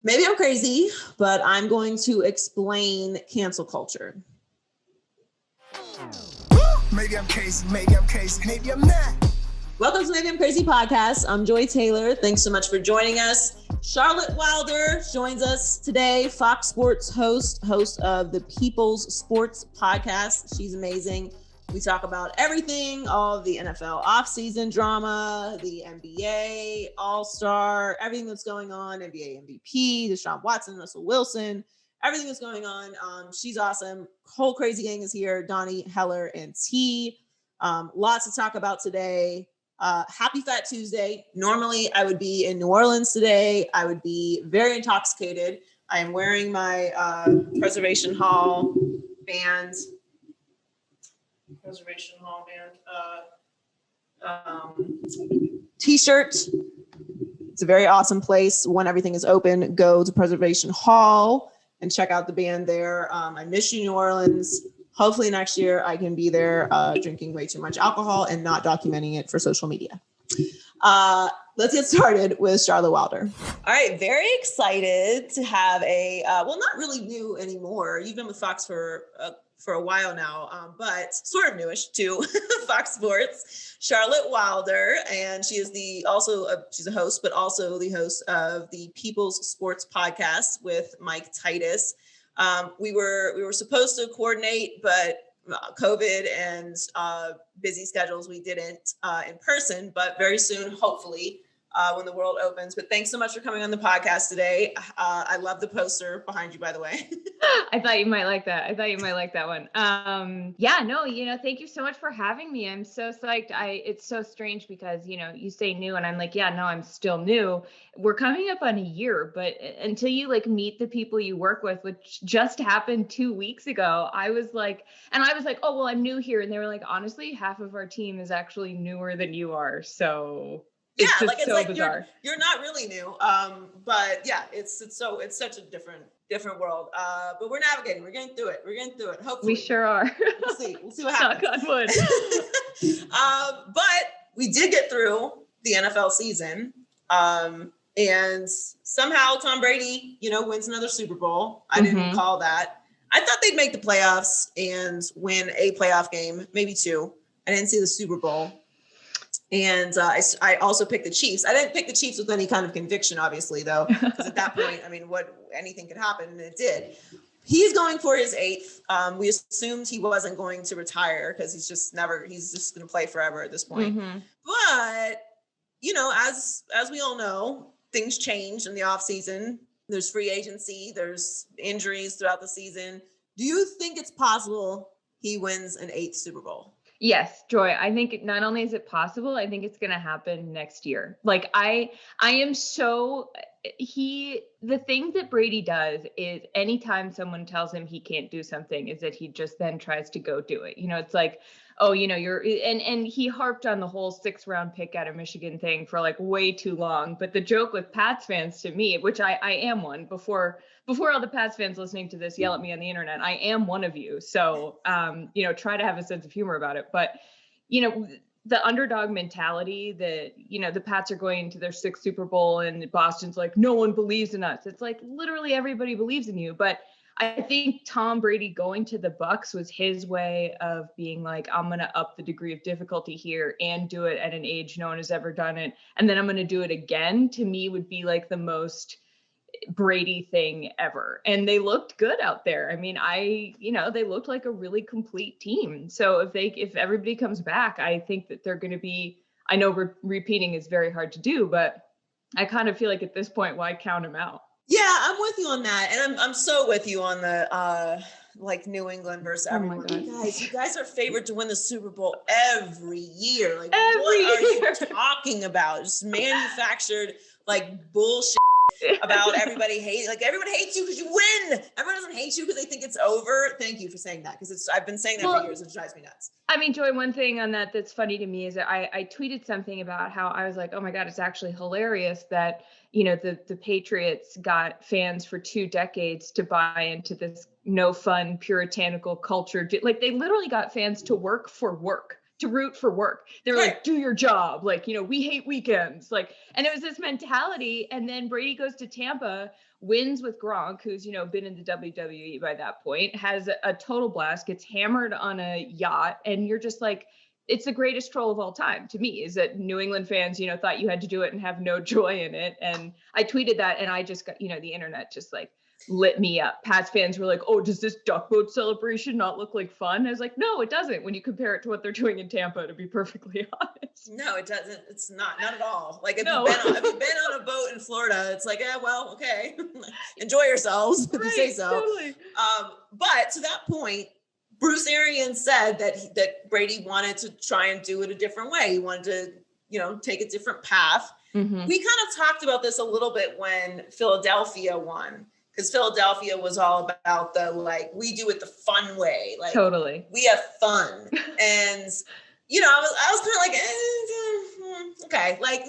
Maybe I'm crazy, but I'm going to explain cancel culture. Maybe I'm crazy, maybe I'm not. Welcome to Maybe I'm Crazy podcast. I'm Joy Taylor. Thanks so much for joining us. Charlotte Wilder joins us today, Fox Sports host of the People's Sports podcast. She's amazing. We talk about everything, all of the NFL offseason drama, the NBA All-Star, everything that's going on, NBA MVP, DESHAUN Watson, Russell Wilson, everything that's going on. She's awesome. Whole crazy gang is here, Donnie, Heller, and T. Lots to talk about today. Happy Fat Tuesday. Normally, I would be in New Orleans today. I would be very intoxicated. I am wearing my Preservation Hall band. T-shirt. It's a very awesome place. When everything is open, go to Preservation Hall and check out the band there. I miss you, New Orleans. Hopefully next year I can be there drinking way too much alcohol and not documenting it for social media. Let's get started with Charlotte Wilder. All right, very excited to have a, well, not really new anymore. You've been with Fox for a while now, but sort of newish to Fox Sports, Charlotte Wilder. And she is she's a host, but also the host of the People's Sports podcast with Mike Titus. We were supposed to coordinate, but COVID and busy schedules, we didn't in person, but very soon, hopefully, when the world opens. But thanks so much for coming on the podcast today. I love the poster behind you, by the way. I thought you might like that. One. Thank you so much for having me. I'm so psyched. It's so strange because, you say new and I'm like, yeah, no, I'm still new. We're coming up on a year, but until you meet the people you work with, which just happened 2 weeks ago, I was like, oh, well, I'm new here. And they were like, honestly, half of our team is actually newer than you are. So it's so bizarre. You're not really new. But yeah, it's such a different world. But we're navigating. We're getting through it. Hopefully. We sure are. We'll see what happens. Knock on wood. But we did get through the NFL season. And somehow Tom Brady, wins another Super Bowl. I didn't call that. I thought they'd make the playoffs and win a playoff game, maybe two. I didn't see the Super Bowl. And I also picked the Chiefs. I didn't pick the Chiefs with any kind of conviction, obviously, though, because at that point, anything could happen, and it did. He's going for his 8th. We assumed he wasn't going to retire because he's just going to play forever at this point. Mm-hmm. But, as we all know, things change in the offseason. There's free agency. There's injuries throughout the season. Do you think it's possible he wins an 8th Super Bowl? Yes, Joy. I think not only is it possible, I think it's going to happen next year. I am so, the thing that Brady does is anytime someone tells him he can't do something is that he just then tries to go do it. It's like, oh, and he harped on the whole 6th round pick out of Michigan thing for way too long. But the joke with Pats fans to me, which I am one before all the Pats fans listening to this yell at me on the internet, I am one of you. So, try to have a sense of humor about it. But, the underdog mentality that, the Pats are going to their 6th Super Bowl and Boston's like, no one believes in us. It's like literally everybody believes in you. But I think Tom Brady going to the Bucs was his way of being like, I'm going to up the degree of difficulty here and do it at an age no one has ever done it. And then I'm going to do it again. To me would be the most Brady thing ever. And they looked good out there. I mean, they looked like a really complete team. So if everybody comes back, I think that they're going to be, I know repeating is very hard to do, but I kind of feel like at this point, why count them out? Yeah, I'm with you on that. And I'm so with you on the, New England versus everyone. You guys are favored to win the Super Bowl every year. What are you talking about? Just manufactured bullshit about everybody hating. Everyone hates you because you win. Everyone doesn't hate you because they think it's over. Thank you for saying that, because I've been saying that for years. It drives me nuts. I mean, Joy, one thing on that's funny to me is that I tweeted something about how I was like, oh my God, it's actually hilarious that, the Patriots got fans for 2 decades to buy into this no fun puritanical culture. They literally got fans to work for work to root for work. They're Right. like, do your job. Like, you know, we hate weekends. Like, and it was this mentality. And then Brady goes to Tampa, wins with Gronk, who's, you know, been in the WWE by that point, has a total blast, gets hammered on a yacht. And you're just like, it's the greatest troll of all time to me, is that New England fans, you know, thought you had to do it and have no joy in it. And I tweeted that, and I just got, you know, the internet just like lit me up. Pats fans were like, oh, does this duck boat celebration not look like fun? I was like, no, it doesn't, when you compare it to what they're doing in Tampa, to be perfectly honest. No, it doesn't. It's not at all. Like if, No. if you've been on a boat in Florida, it's like, yeah, well, okay, enjoy yourselves if you say so. Totally. But to that point, Bruce Arians said that Brady wanted to try and do it a different way. He wanted to, you know, take a different path. Mm-hmm. We kind of talked about this a little bit when Philadelphia won, because Philadelphia was all about the, like, we do it the fun way. Like, Totally. we have fun. And, you know, I was kind of like, okay, like,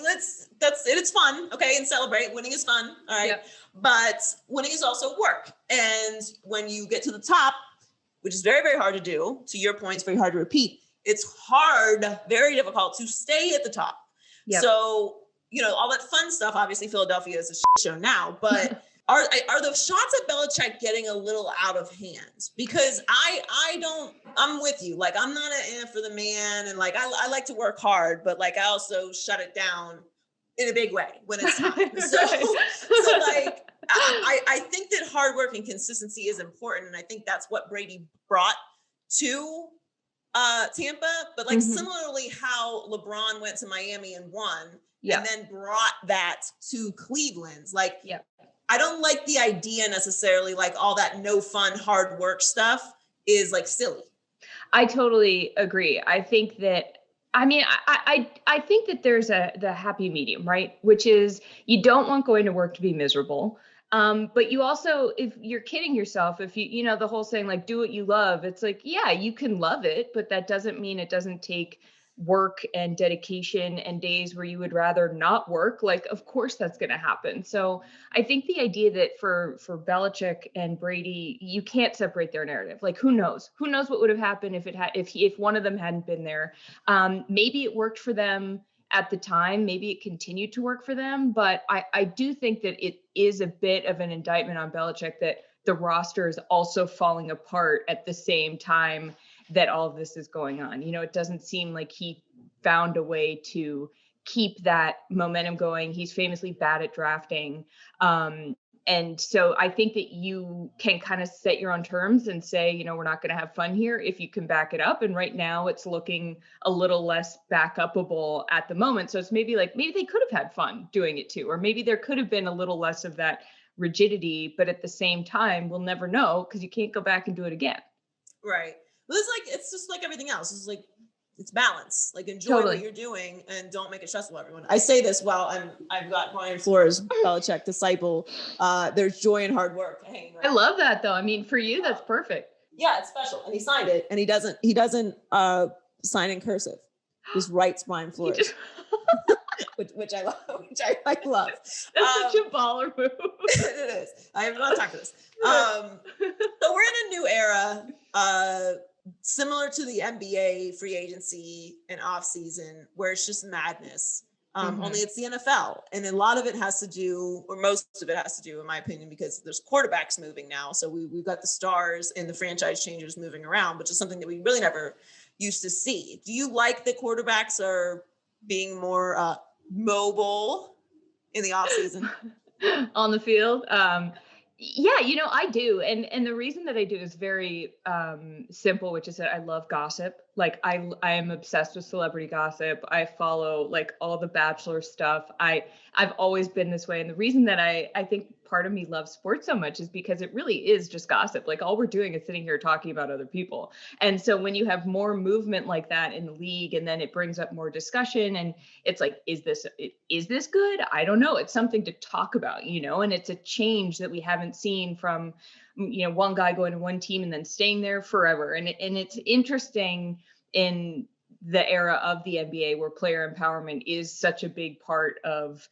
that's it. It's fun. Okay. And celebrate. Winning is fun. All right. Yep. But winning is also work. And when you get to the top, which is very, very hard to do, to your point, it's very hard to repeat. It's hard, very difficult to stay at the top. Yep. So, you know, all that fun stuff, obviously Philadelphia is a shit show now, but are the shots at Belichick getting a little out of hand? Because I'm with you. Like, I'm not an for the man. And like, I like to work hard, but like, I also shut it down in a big way when it's time. So like, I think that hard work and consistency is important. And I think that's what Brady brought to Tampa. But like, similarly how LeBron went to Miami and won, and then brought that to Cleveland. Like, I don't like the idea necessarily, like all that no fun, hard work stuff is like silly. I totally agree. I think that, I mean, I think that there's the happy medium, right? Which is, you don't want going to work to be miserable. But you also, if you're kidding yourself, if you know, the whole saying, like, do what you love, it's like, yeah, you can love it, but that doesn't mean it doesn't take work and dedication and days where you would rather not work. Like, of course that's going to happen. So I think the idea that for Belichick and Brady, you can't separate their narrative. Like, who knows what would have happened if one of them hadn't been there. Maybe it worked for them at the time, maybe it continued to work for them, but I do think that it is a bit of an indictment on Belichick that the roster is also falling apart at the same time that all of this is going on. You know, it doesn't seem like he found a way to keep that momentum going. He's famously bad at drafting. And so I think that you can kind of set your own terms and say, you know, we're not going to have fun here if you can back it up. And right now it's looking a little less back upable at the moment. So it's maybe they could have had fun doing it too, or maybe there could have been a little less of that rigidity, but at the same time, we'll never know because you can't go back and do it again. Right. Well, it's just like everything else. It's like, it's balance. Like, enjoy what you're doing and don't make it stressful, everyone. I say this while I've got Brian Flores, Belichick disciple. There's joy in hard work. I love that though. I mean, for you, that's perfect. Yeah, it's special. And he signed it, and he doesn't sign in cursive. Just writes Brian Flores. which I love, love. That's such a baller move. It is. I have not talked to this. But we're in a new era, similar to the NBA free agency and offseason, where it's just madness. Only it's the NFL. And a lot of it has to do, or most of it has to do, in my opinion, because there's quarterbacks moving now. So we've got the stars and the franchise changers moving around, which is something that we really never used to see. Do you like that quarterbacks are being more mobile in the offseason? On the field? Yeah, you know, I do. And the reason that I do is very simple, which is that I love gossip. Like, I am obsessed with celebrity gossip. I follow like all the Bachelor stuff. I've always been this way. And the reason that I think part of me loves sports so much is because it really is just gossip. Like, all we're doing is sitting here talking about other people. And so when you have more movement like that in the league, and then it brings up more discussion, and it's like, is this good? I don't know. It's something to talk about, you know, and it's a change that we haven't seen from, you know, one guy going to one team and then staying there forever. And it's interesting in the era of the NBA where player empowerment is such a big part of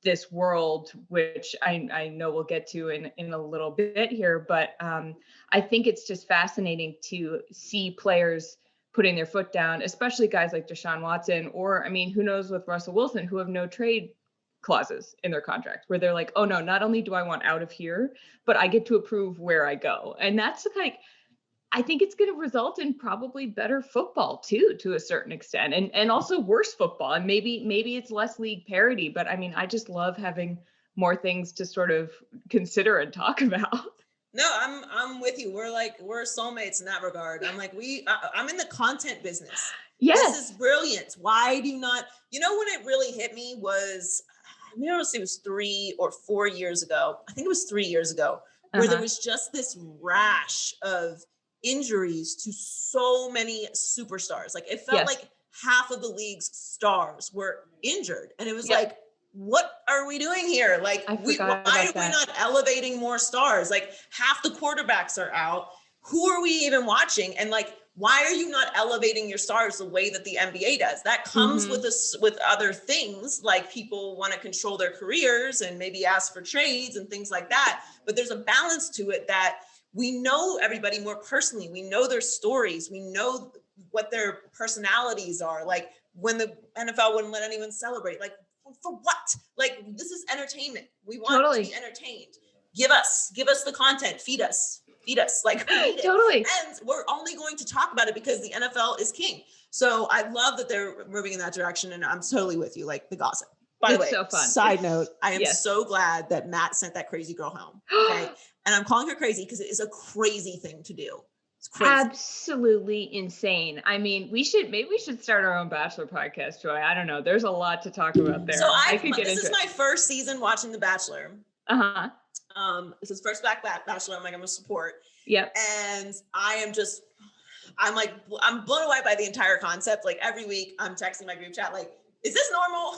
this world, which I know we'll get to in a little bit here. But I think it's just fascinating to see players putting their foot down, especially guys like Deshaun Watson, or I mean, who knows with Russell Wilson, who have no trade clauses in their contract, where they're like, oh no, not only do I want out of here, but I get to approve where I go. And that's like, I think it's going to result in probably better football too, to a certain extent, and also worse football. And maybe it's less league parity, but I mean, I just love having more things to sort of consider and talk about. No, I'm with you. We're soulmates in that regard. I'm like, I'm in the content business. Yes. This is brilliant. Why do you not, when it really hit me was, I mean, I don't say it was 3 or 4 years ago. I think it was 3 years ago, where there was just this rash of injuries to so many superstars. Like it felt like half of the league's stars were injured. And it was like, what are we doing here? Like, why are we not elevating more stars? Like half the quarterbacks are out. Who are we even watching? And like, why are you not elevating your stars the way that the NBA does? That comes with other things, like people want to control their careers and maybe ask for trades and things like that. But there's a balance to it that we know everybody more personally. We know their stories. We know what their personalities are. Like when the NFL wouldn't let anyone celebrate, like for what? Like this is entertainment. We want to be entertained. Give us the content. Feed us. Like totally. And we're only going to talk about it because the NFL is king. So I love that they're moving in that direction, and I'm totally with you. Like the gossip. By the way, so fun. Side note, I am so glad that Matt sent that crazy girl home. Okay. And I'm calling her crazy because it is a crazy thing to do. It's crazy. Absolutely insane. I mean, maybe we should start our own Bachelor podcast, Joy. I don't know. There's a lot to talk about there. So this is my first season watching The Bachelor. This is first Bachelor. I'm like, I'm gonna support. Yep. And I'm blown away by the entire concept. Like every week I'm texting my group chat, like, is this normal?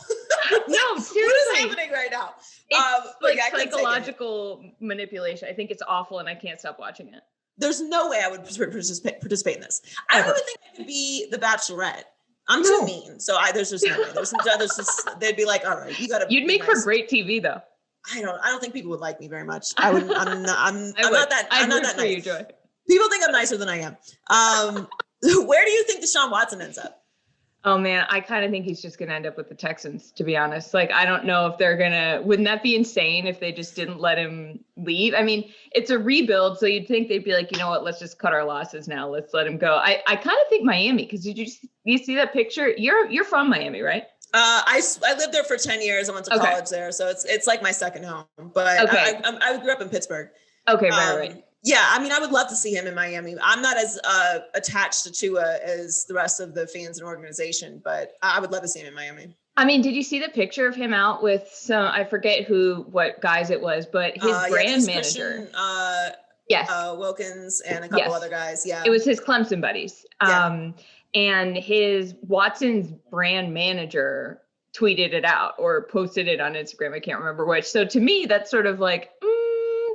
No, seriously. What is happening right now? It's like psychological manipulation. I think it's awful and I can't stop watching it. There's no way I would participate in this. I don't even think I could be the Bachelorette. I'm too mean. So there's just no way. There's just, they'd be like, all right, you'd make for great TV though. I don't think people would like me very much. I'm not that nice. You, Joy. People think I'm nicer than I am. Where do you think Deshaun Watson ends up? Oh man, I kind of think he's just going to end up with the Texans, to be honest. Like, I don't know if wouldn't that be insane if they just didn't let him leave? I mean, it's a rebuild. So you'd think they'd be like, you know what, let's just cut our losses now. Let's let him go. I kind of think Miami, because you see that picture? You're from Miami, right? I lived there for 10 years. I went to college there. So it's like my second home, but I grew up in Pittsburgh. Okay. Right. Yeah. I mean, I would love to see him in Miami. I'm not as attached to Tua as the rest of the fans and organization, but I would love to see him in Miami. I mean, did you see the picture of him out with some, I forget what guys it was, but his brand manager. Wilkins and a couple other guys. Yeah. It was his Clemson buddies. And his Watson's brand manager tweeted it out or posted it on Instagram. I can't remember which. So to me, that's sort of like,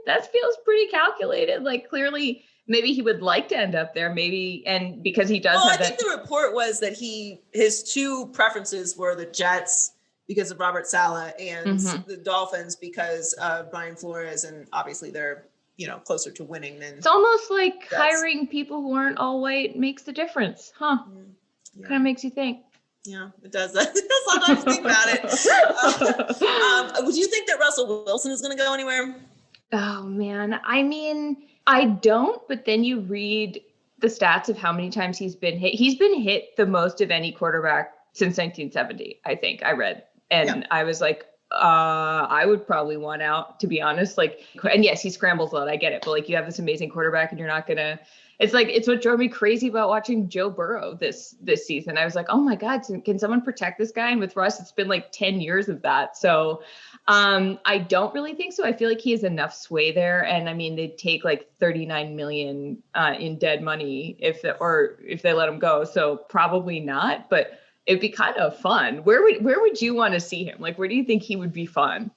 that feels pretty calculated. Like clearly, maybe he would like to end up there. Maybe, and because he does. I think the report was that his two preferences were the Jets because of Robert Saleh and the Dolphins because of Brian Flores, and obviously they're closer to winning than. It's almost like hiring people who aren't all white makes a difference, huh? Yeah. Kind of makes you think. Yeah, it does. Sometimes think about it. Would you think that Russell Wilson is going to go anywhere? Oh man, I mean, I don't. But then you read the stats of how many times he's been hit. He's been hit the most of any quarterback since 1970. I think I read, and I was like, I would probably want out, to be honest. Like, and yes, he scrambles a lot. I get it. But like, you have this amazing quarterback and you're not going to, it's what drove me crazy about watching Joe Burrow this season. I was like, oh my God, can someone protect this guy? And with Russ, it's been like 10 years of that. So I don't really think so. I feel like he has enough sway there. And I mean, they'd take like 39 million in dead money if they let him go. So probably not, but it'd be kind of fun. Where would you want to see him? Like, where do you think he would be fun?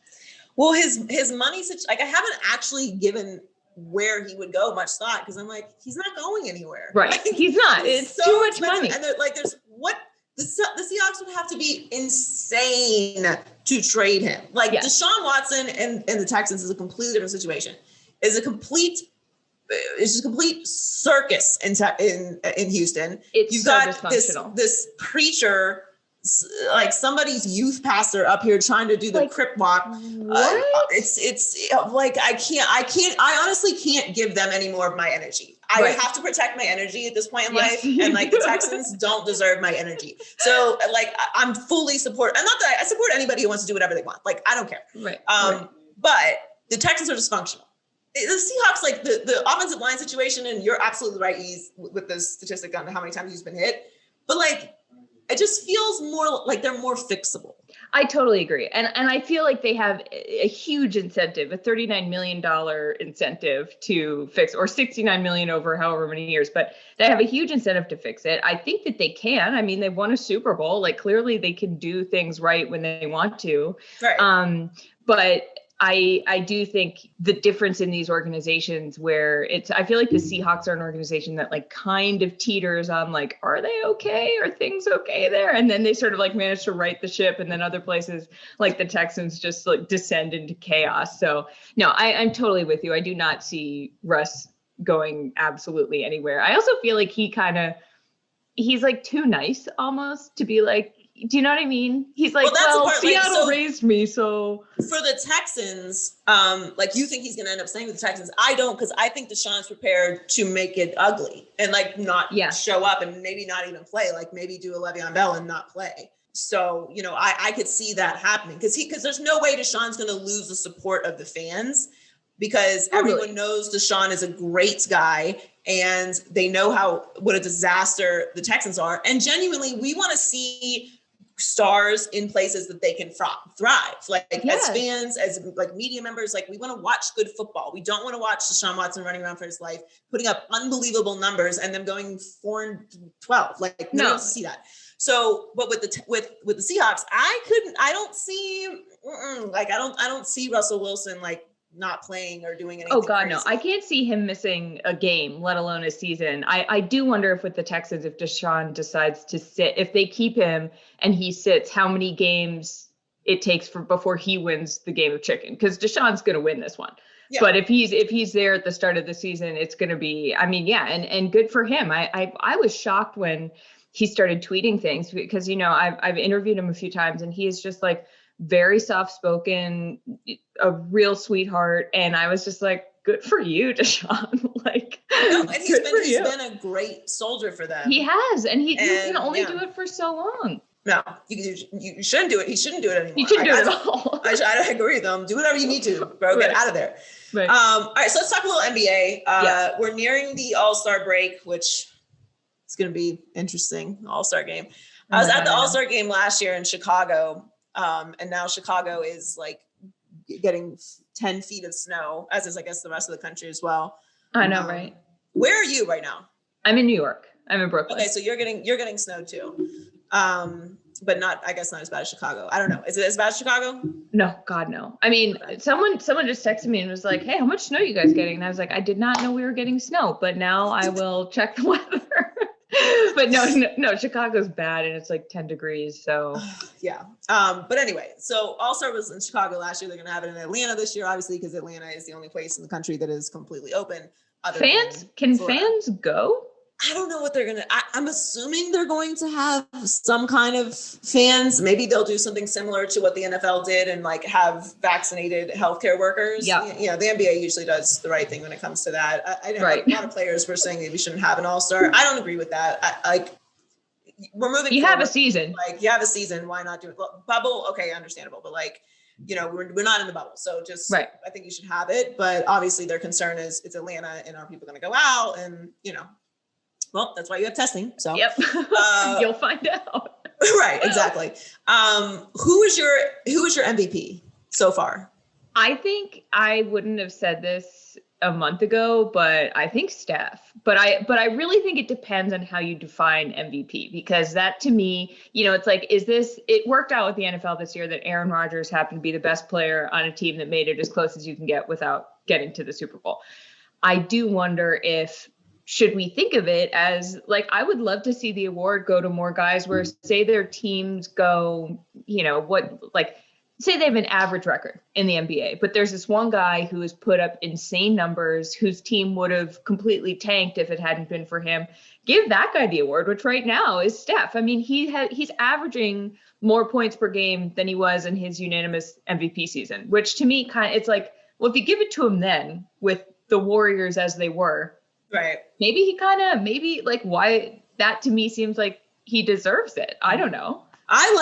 Well, his money, like I haven't actually given where he would go much thought because I'm like, he's not going anywhere. Right. Like, he's not. It's so too much money. And the Seahawks would have to be insane to trade him. Like Deshaun Watson and the Texans is a completely different situation. Is a complete it's just a complete circus in Houston. It's You've so got dysfunctional. this preacher, like somebody's youth pastor up here trying to do the Like, crypt walk. what? It's like I honestly can't give them any more of my energy. I Right. have to protect my energy at this point in Yes. life, and like the Texans don't deserve my energy. So like I'm fully support. And not that I support anybody who wants to do whatever they want. Like I don't care. Right. But the Texans are dysfunctional. The Seahawks, like the offensive line situation, and you're absolutely right, with the statistic on how many times he's been hit. But like, it just feels more like they're more fixable. I totally agree. And I feel like they have a huge incentive, a $39 million incentive to fix, or $69 million over however many years, but they have a huge incentive to fix it. I think that they can. I mean, they won a Super Bowl. Like clearly they can do things right when they want to. Right. But I do think the difference in these organizations where I feel like the Seahawks are an organization that like kind of teeters on like, are they okay? Are things okay there? And then they sort of like manage to right the ship. And then other places like the Texans just like descend into chaos. So no, I'm totally with you. I do not see Russ going absolutely anywhere. I also feel like he's like too nice almost to be like, do you know what I mean? He's like, well, Seattle raised me, so. For the Texans, like you think he's going to end up staying with the Texans. I don't, because I think Deshaun's prepared to make it ugly and like not show up and maybe not even play, like maybe do a Le'Veon Bell and not play. So, you know, I could see that happening because there's no way Deshaun's going to lose the support of the fans because everyone knows Deshaun is a great guy and they know what a disaster the Texans are. And genuinely, we want to see stars in places that they can thrive. Like as fans, as like media members, like we want to watch good football. We don't want to watch Deshaun Watson running around for his life, putting up unbelievable numbers and them going 4-12. Like no one wants to see that. So, but with the Seahawks, I don't see Russell Wilson like not playing or doing anything. Oh God, crazy. no, I can't see him missing a game, let alone a season. I do wonder if with the Texans, if Deshaun decides to sit, if they keep him and he sits, how many games it takes before he wins the game of chicken. Cause Deshaun's going to win this one. Yeah. But if he's there at the start of the season, it's going to be, I mean, yeah. And good for him. I was shocked when he started tweeting things because, you know, I've interviewed him a few times and he is just like, very soft-spoken, a real sweetheart. And I was just like, good for you, Deshaun. Like, no, and he's been a great soldier for them. He has. And you can only do it for so long. No, you shouldn't do it. He shouldn't do it anymore. He shouldn't do it at all. I agree with them. Do whatever you need to, bro. Get out of there. Right. All right, so let's talk a little NBA. We're nearing the All-Star break, which is going to be interesting. All-Star game. I was at the All-Star game last year in Chicago. And now Chicago is like getting 10 feet of snow, as is, I guess, the rest of the country as well. I know, right? Where are you right now? I'm in New York. I'm in Brooklyn. Okay, so you're getting snow too, but not as bad as Chicago. I don't know. Is it as bad as Chicago? No, God, no. I mean, someone just texted me and was like, "Hey, how much snow are you guys getting?" And I was like, "I did not know we were getting snow, but now I will check the weather." But no, Chicago's bad and it's like 10 degrees. So yeah. But anyway, so All-Star was in Chicago last year. They're going to have it in Atlanta this year, obviously, because Atlanta is the only place in the country that is completely open. Fans go? I don't know what they're going to, I'm assuming they're going to have some kind of fans. Maybe they'll do something similar to what the NFL did and like have vaccinated healthcare workers. Yeah. You know, the NBA usually does the right thing when it comes to that. I know a lot of players were saying that we shouldn't have an All-Star. I don't agree with that. We're moving. You have a season. Like you have a season. Why not do it? Bubble. Okay. Understandable. But like, you know, we're not in the bubble. So just, I think you should have it. But obviously their concern is it's Atlanta and are people going to go out? And, you know, well, that's why you have testing. So you'll find out. Right, exactly. Who is your MVP so far? I think I wouldn't have said this a month ago, but I think Steph. But I really think it depends on how you define MVP, because that to me, you know, it's like, it worked out with the NFL this year that Aaron Rodgers happened to be the best player on a team that made it as close as you can get without getting to the Super Bowl. I do wonder should we think of it as like, I would love to see the award go to more guys where say their teams go, you know, say they have an average record in the NBA, but there's this one guy who has put up insane numbers, whose team would have completely tanked if it hadn't been for him. Give that guy the award, which right now is Steph. I mean, he's averaging more points per game than he was in his unanimous MVP season, which to me it's like, well, if you give it to him then with the Warriors as they were, right? Maybe why that to me seems like he deserves it. I don't know. I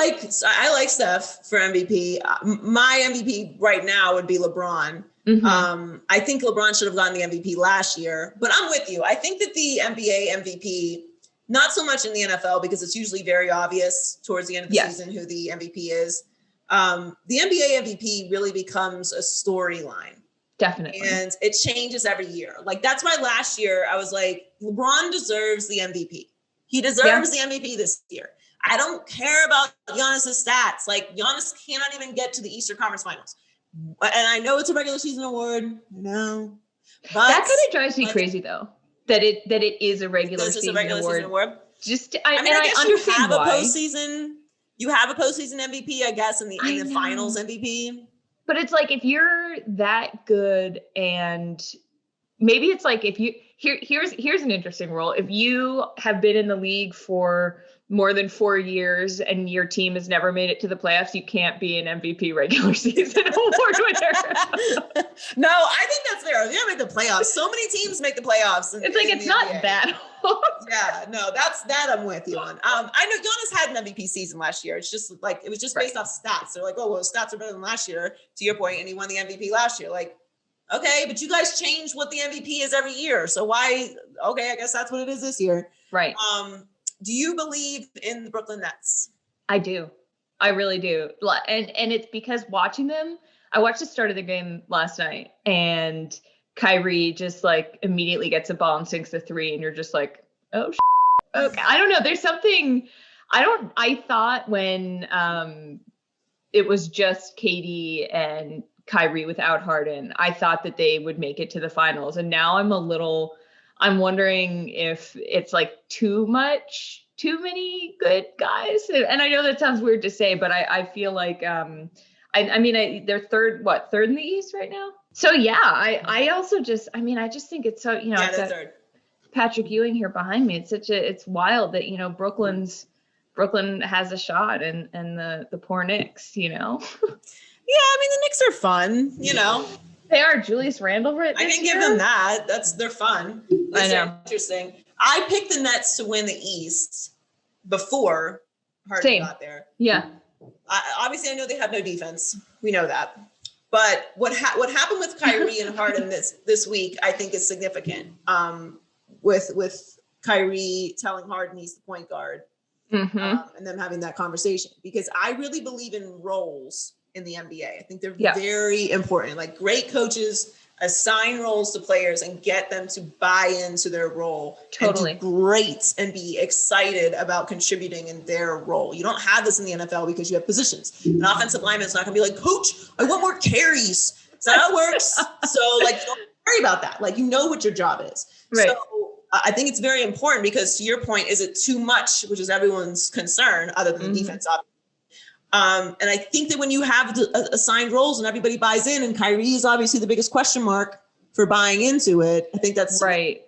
like Steph for MVP. My MVP right now would be LeBron. Mm-hmm. I think LeBron should have gotten the MVP last year, but I'm with you. I think that the NBA MVP, not so much in the NFL because it's usually very obvious towards the end of the season who the MVP is. The NBA MVP really becomes a storyline. Definitely. And it changes every year. Like that's why last year I was like, LeBron deserves the MVP. He deserves the MVP this year. I don't care about Giannis's stats. Like Giannis cannot even get to the Eastern Conference Finals. And I know it's a regular season award. No. But that kind of drives me crazy though. That it is a regular season award. Just I guess understand why. You have a postseason MVP, I guess, in the finals MVP. But it's like if you're that good, and maybe it's like if you here's an interesting rule. If you have been in the league for more than 4 years and your team has never made it to the playoffs, you can't be an MVP regular season award winner. No, I think that's fair. You don't make the playoffs. So many teams make the playoffs. It's not NBA. that hard. Yeah, no, that I'm with you on. I know Giannis had an MVP season last year. It's just like, it was just based off stats. They're like, oh, well, stats are better than last year, to your point, and he won the MVP last year. Like, okay, but you guys change what the MVP is every year. So why? Okay, I guess that's what it is this year. Right. Do you believe in the Brooklyn Nets? I do. I really do. And it's because watching them, I watched the start of the game last night and Kyrie just like immediately gets a ball and sinks the three. And you're just like, oh, okay. I don't know. There's something I thought when it was just KD and Kyrie without Harden, I thought that they would make it to the finals. And now I'm wondering if it's like too many good guys. And I know that sounds weird to say, but I feel like, they're third in the East right now. So yeah, I also just, I just think it's so, they're third. Patrick Ewing here behind me. It's wild that, Brooklyn has a shot and the poor Knicks, Yeah, the Knicks are fun, They are. Julius Randle, right? I can give them that. They're fun. I know. Interesting. I picked the Nets to win the East before Harden got there. Yeah. Obviously, I know they have no defense. We know that. But what happened with Kyrie and Harden this week, I think, is significant. With Kyrie telling Harden he's the point guard, and them having that conversation, because I really believe in roles in the NBA. I think they're very important. Like great coaches assign roles to players and get them to buy into their role. Totally. And do great and be excited about contributing in their role. You don't have this in the NFL because you have positions. An offensive lineman is not going to be like, coach, I want more carries. Is that how it works? So you don't worry about that. Like, what your job is. Right. So I think it's very important because to your point, is it too much, which is everyone's concern other than the defense, obviously. And I think that when you have assigned roles and everybody buys in, and Kyrie is obviously the biggest question mark for buying into it, I think that's right.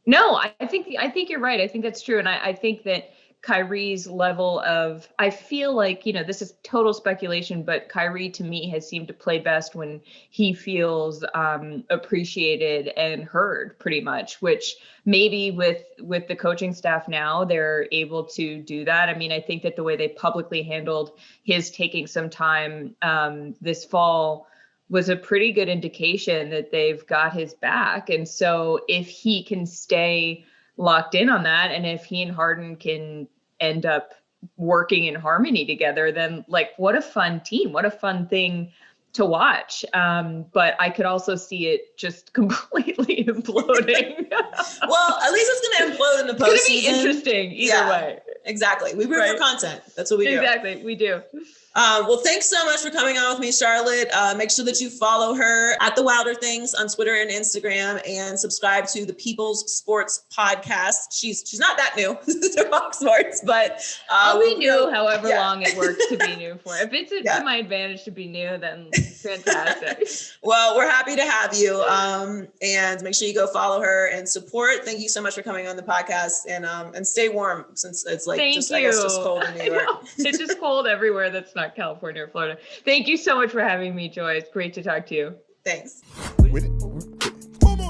No, I think you're right. I think that's true. And I think that Kyrie's level of, I feel like, this is total speculation, but Kyrie to me has seemed to play best when he feels appreciated and heard pretty much, which maybe with the coaching staff now, they're able to do that. I think that the way they publicly handled his taking some time this fall was a pretty good indication that they've got his back. And so if he can stay locked in on that, and if he and Harden can end up working in harmony together, then what a fun team, what a fun thing to watch. But I could also see it just completely imploding. Well, at least it's going to implode in the postseason. It's going to be interesting either way. Exactly. We root for content. That's what we do. Exactly. We do. Well, thanks so much for coming on with me, Charlotte. Make sure that you follow her at The Wilder Things on Twitter and Instagram, and subscribe to the People's Sports Podcast. She's not that new to Fox Sports, but I'll be new however long it works to be new for. If it's Yeah. to my advantage to be new, then fantastic. Well, we're happy to have you. And make sure you go follow her and support. Thank you so much for coming on the podcast, and stay warm since it's like I guess just cold in New York. It's just cold everywhere that's not California or Florida. Thank you so much for having me, Joy. It's great to talk to you. Thanks. With it,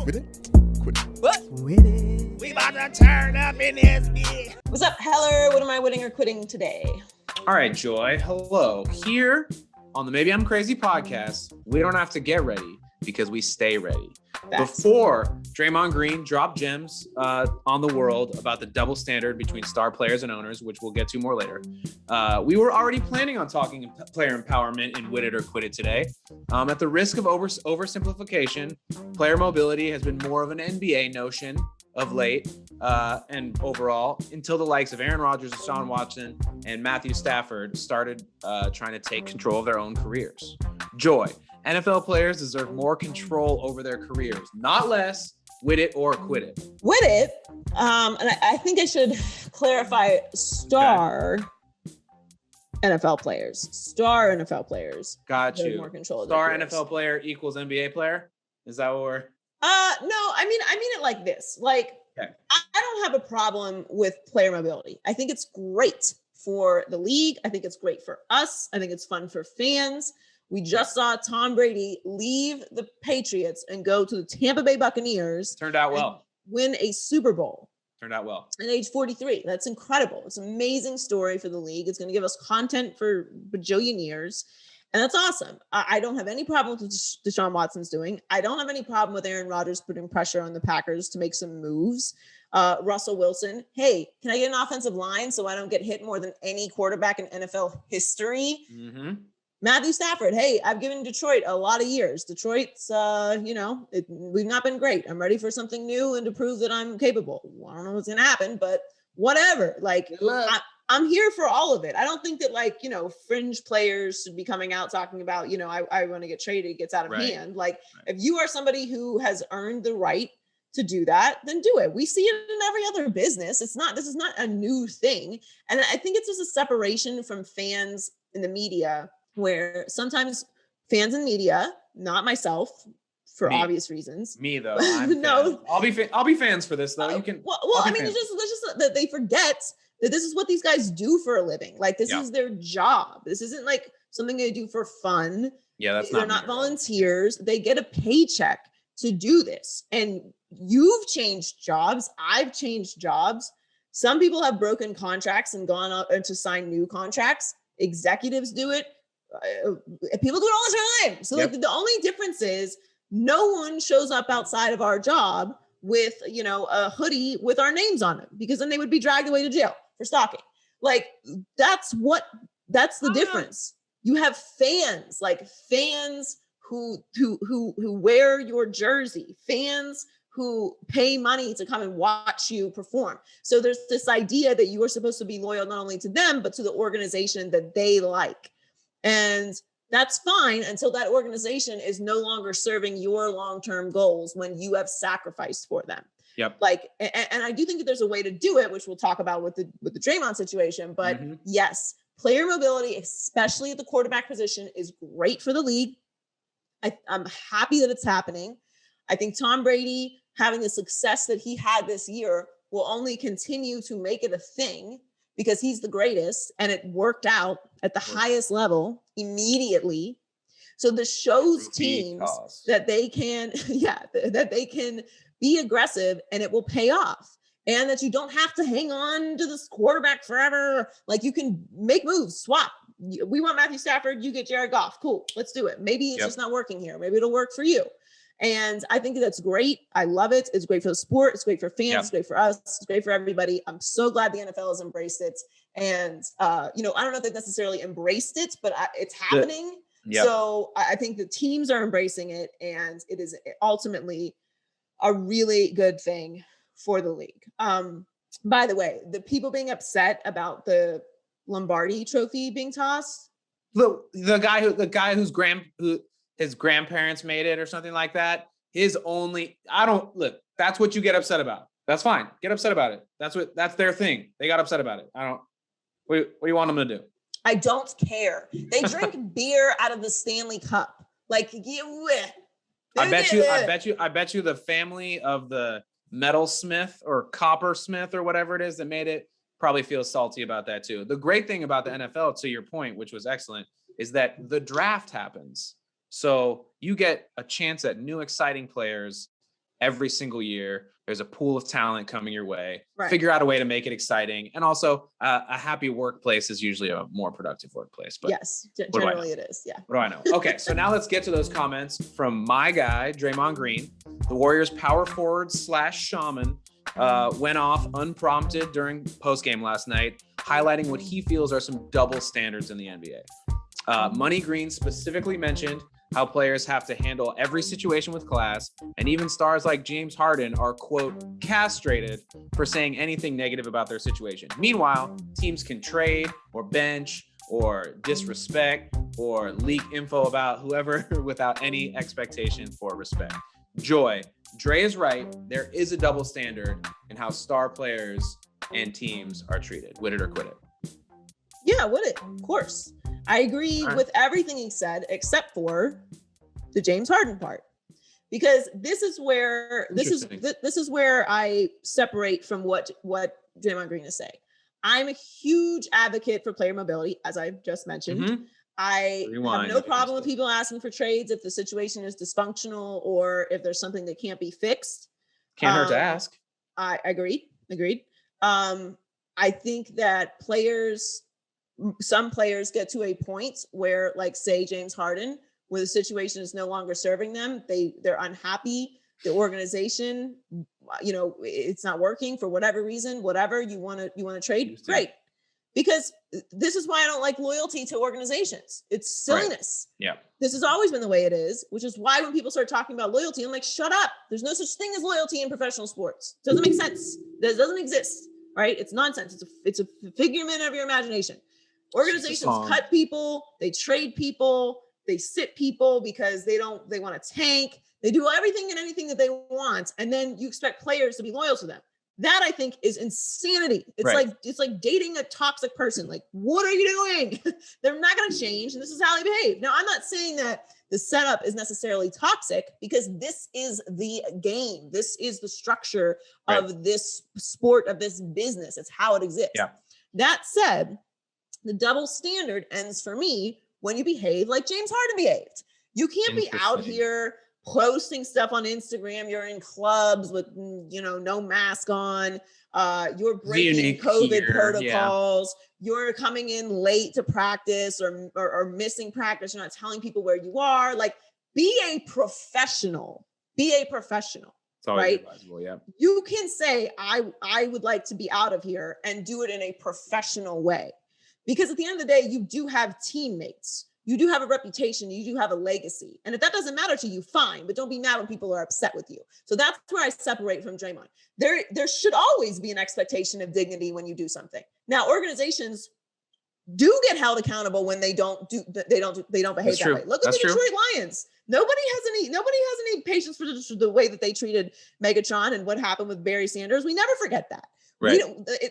with it, quit it. What? With it. We about to turn up in this bitch. What's up, Heller? What am I winning or quitting today? All right, Joy. Hello. Here on the Maybe I'm Crazy podcast, we don't have to get ready because we stay ready. Facts. Before Draymond Green dropped gems on the world about the double standard between star players and owners, which we'll get to more later, we were already planning on talking player empowerment in Wit It or Quit It today. At the risk of oversimplification, player mobility has been more of an NBA notion of late and overall until the likes of Aaron Rodgers, DESHAUN Watson, and Matthew Stafford started trying to take control of their own careers. Joy. NFL players deserve more control over their careers, not less. Wit it or quit it. With it, and I think I should clarify star NFL players. Star NFL players. Got deserve you. More control of Star their careers. NFL player equals NBA player? Is that what we're... No, I mean it like this. Like, Okay. I don't have a problem with player mobility. I think it's great for the league. I think it's great for us. I think it's fun for fans. We just saw Tom Brady leave the Patriots and go to the Tampa Bay Buccaneers. Turned out well. Win a Super Bowl Turned out well. at age 43. That's incredible. It's an amazing story for the league. It's going to give us content for bajillion years. And that's awesome. I don't have any problem with what Deshaun Watson's doing. I don't have any problem with Aaron Rodgers putting pressure on the Packers to make some moves. Russell Wilson, hey, can I get an offensive line so I don't get hit more than any quarterback in NFL history? Mm-hmm. Matthew Stafford, hey, I've given Detroit a lot of years. Detroit's, we've not been great. I'm ready for something new and to prove that I'm capable. I don't know what's going to happen, but whatever. Like, I'm here for all of it. I don't think that fringe players should be coming out talking about, I want to get traded, it gets out of hand. Like, if you are somebody who has earned the right to do that, then do it. We see it in every other business. This is not a new thing. And I think it's just a separation from fans in the media, where sometimes fans in media, not myself, for obvious reasons. Me though, I'm no, I'll be fans for this though. You can. Well, I mean, it's just that they forget that this is what these guys do for a living. Like, this is their job. This isn't like something they do for fun. Yeah, They're not volunteers. They get a paycheck to do this. And you've changed jobs. I've changed jobs. Some people have broken contracts and gone out to sign new contracts. Executives do it. People do it all the time. So the only difference is no one shows up outside of our job with, a hoodie with our names on it, because then they would be dragged away to jail for stalking. Like, that's the difference. You have fans who wear your jersey, fans who pay money to come and watch you perform. So there's this idea that you are supposed to be loyal not only to them, but to the organization that they like. And that's fine until that organization is no longer serving your long-term goals when you have sacrificed for them. Yep. Like, and I do think that there's a way to do it, which we'll talk about with the Draymond situation. But yes, player mobility, especially at the quarterback position, is great for the league. I'm happy that it's happening. I think Tom Brady having the success that he had this year will only continue to make it a thing, because he's the greatest and it worked out at the highest level immediately. So this shows teams that they can, that they can be aggressive and it will pay off, and that you don't have to hang on to this quarterback forever. Like, you can make moves, swap. We want Matthew Stafford, you get Jared Goff. Cool, let's do it. Maybe it's just not working here. Maybe it'll work for you. And I think that's great. I love it. It's great for the sport. It's great for fans. It's great for us. It's great for everybody. I'm so glad the NFL has embraced it. And, I don't know if they've necessarily embraced it, but it's happening. So I think the teams are embracing it, and it is ultimately a really good thing for the league. By the way, the people being upset about the Lombardi trophy being tossed, the guy whose his grandparents made it or something like that. That's what you get upset about. That's fine. Get upset about it. That's their thing. They got upset about it. What do you want them to do? I don't care. They drink beer out of the Stanley Cup. Like, I bet you the family of the metalsmith or coppersmith or whatever it is that made it probably feels salty about that too. The great thing about the NFL, to your point, which was excellent, is that the draft happens. So you get a chance at new exciting players every single year. There's a pool of talent coming your way. Right. Figure out a way to make it exciting. And also a happy workplace is usually a more productive workplace. But yes, generally it is. Yeah. What do I know? Okay, so now let's get to those comments from my guy, DRAYMOND Green. The Warriors power forward / shaman went off unprompted during postgame last night, highlighting what he feels are some double standards in the NBA. Money Green specifically mentioned how players have to handle every situation with class, and even stars like James Harden are, quote, castrated for saying anything negative about their situation. Meanwhile, teams can trade or bench or disrespect or leak info about whoever without any expectation for respect. Joy, Dre is right. There is a double standard in how star players and teams are treated. Wit it or quit it. Yeah, wit it, of course. I agree with everything he said, except for the James Harden part, because this is where I separate from what DRAYMOND Green is saying. I'm a huge advocate for player mobility, as I've just mentioned. Mm-hmm. I have no problem with people asking for trades if the situation is dysfunctional or if there's something that can't be fixed. Can't hurt to ask. I agreed. I think that some players get to a point where, like, say James Harden, where the situation is no longer serving them, they're unhappy, the organization, it's not working for whatever reason, whatever you want to trade, great. Because this is why I don't like loyalty to organizations. It's silliness. Right. Yeah. This has always been the way it is, which is why when people start talking about loyalty, I'm like, shut up. There's no such thing as loyalty in professional sports. It doesn't make sense. It doesn't exist, right? It's nonsense. It's a figment of your imagination. Organizations cut people, they trade people, they sit people because they want to tank. They do everything and anything that they want, and then you expect players to be loyal to them. That, I think, is insanity. It's like dating a toxic person. Like, what are you doing? They're not going to change, and this is how they behave. Now, I'm not saying that the setup is necessarily toxic, because this is the game. This is the structure of this sport, of this business. It's how it exists. Yeah. That said, the double standard ends for me when you behave like James Harden behaved. You can't be out here posting stuff on Instagram. You're in clubs with, no mask on. You're breaking COVID protocols. Yeah. You're coming in late to practice or missing practice. You're not telling people where you are. Like, be a professional. It's always advisable, yeah. You can say, I would like to be out of here, and do it in a professional way. Because at the end of the day, you do have teammates. You do have a reputation. You do have a legacy. And if that doesn't matter to you, fine. But don't be mad when people are upset with you. So that's where I separate from Draymond. There should always be an expectation of dignity when you do something. Now, organizations do get held accountable when they don't behave that way. Look at the Detroit Lions. Nobody has any patience for the way that they treated Megatron and what happened with Barry Sanders. We never forget that. Right.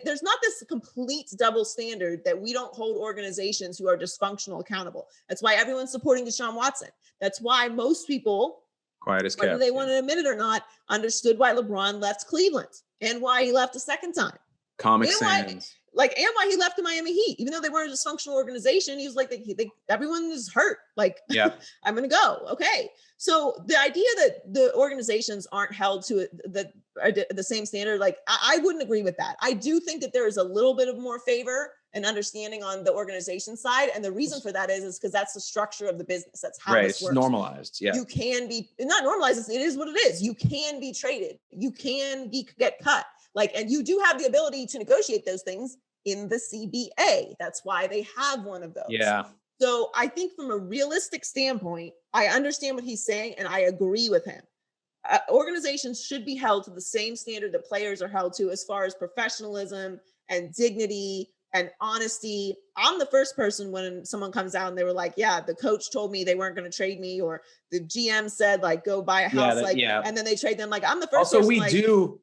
There's not this complete double standard that we don't hold organizations who are dysfunctional accountable. That's why everyone's supporting DESHAUN Watson. That's why most people, quiet as kept, whether they want to admit it or not, understood why LeBron left Cleveland and why he left a second time. Comic Sans. And why he left the Miami Heat, even though they weren't a dysfunctional organization. He was like, everyone is hurt. Like, yeah. I'm going to go. Okay. So the idea that the organizations aren't held to the same standard, like, I wouldn't agree with that. I do think that there is a little bit of more favor and understanding on the organization side. And the reason for that is because that's the structure of the business. That's how this works. It's normalized. Yeah. You can be not normalized. It is what it is. You can be traded. You can get cut. And you do have the ability to negotiate those things in the CBA. That's why they have one of those. Yeah. So I think from a realistic standpoint, I understand what he's saying and I agree with him. Organizations should be held to the same standard that players are held to as far as professionalism and dignity and honesty. I'm the first person when someone comes out and they were like, yeah, the coach told me they weren't going to trade me, or the GM said like, go buy a house, and then they trade them. Like, I'm the first also, person.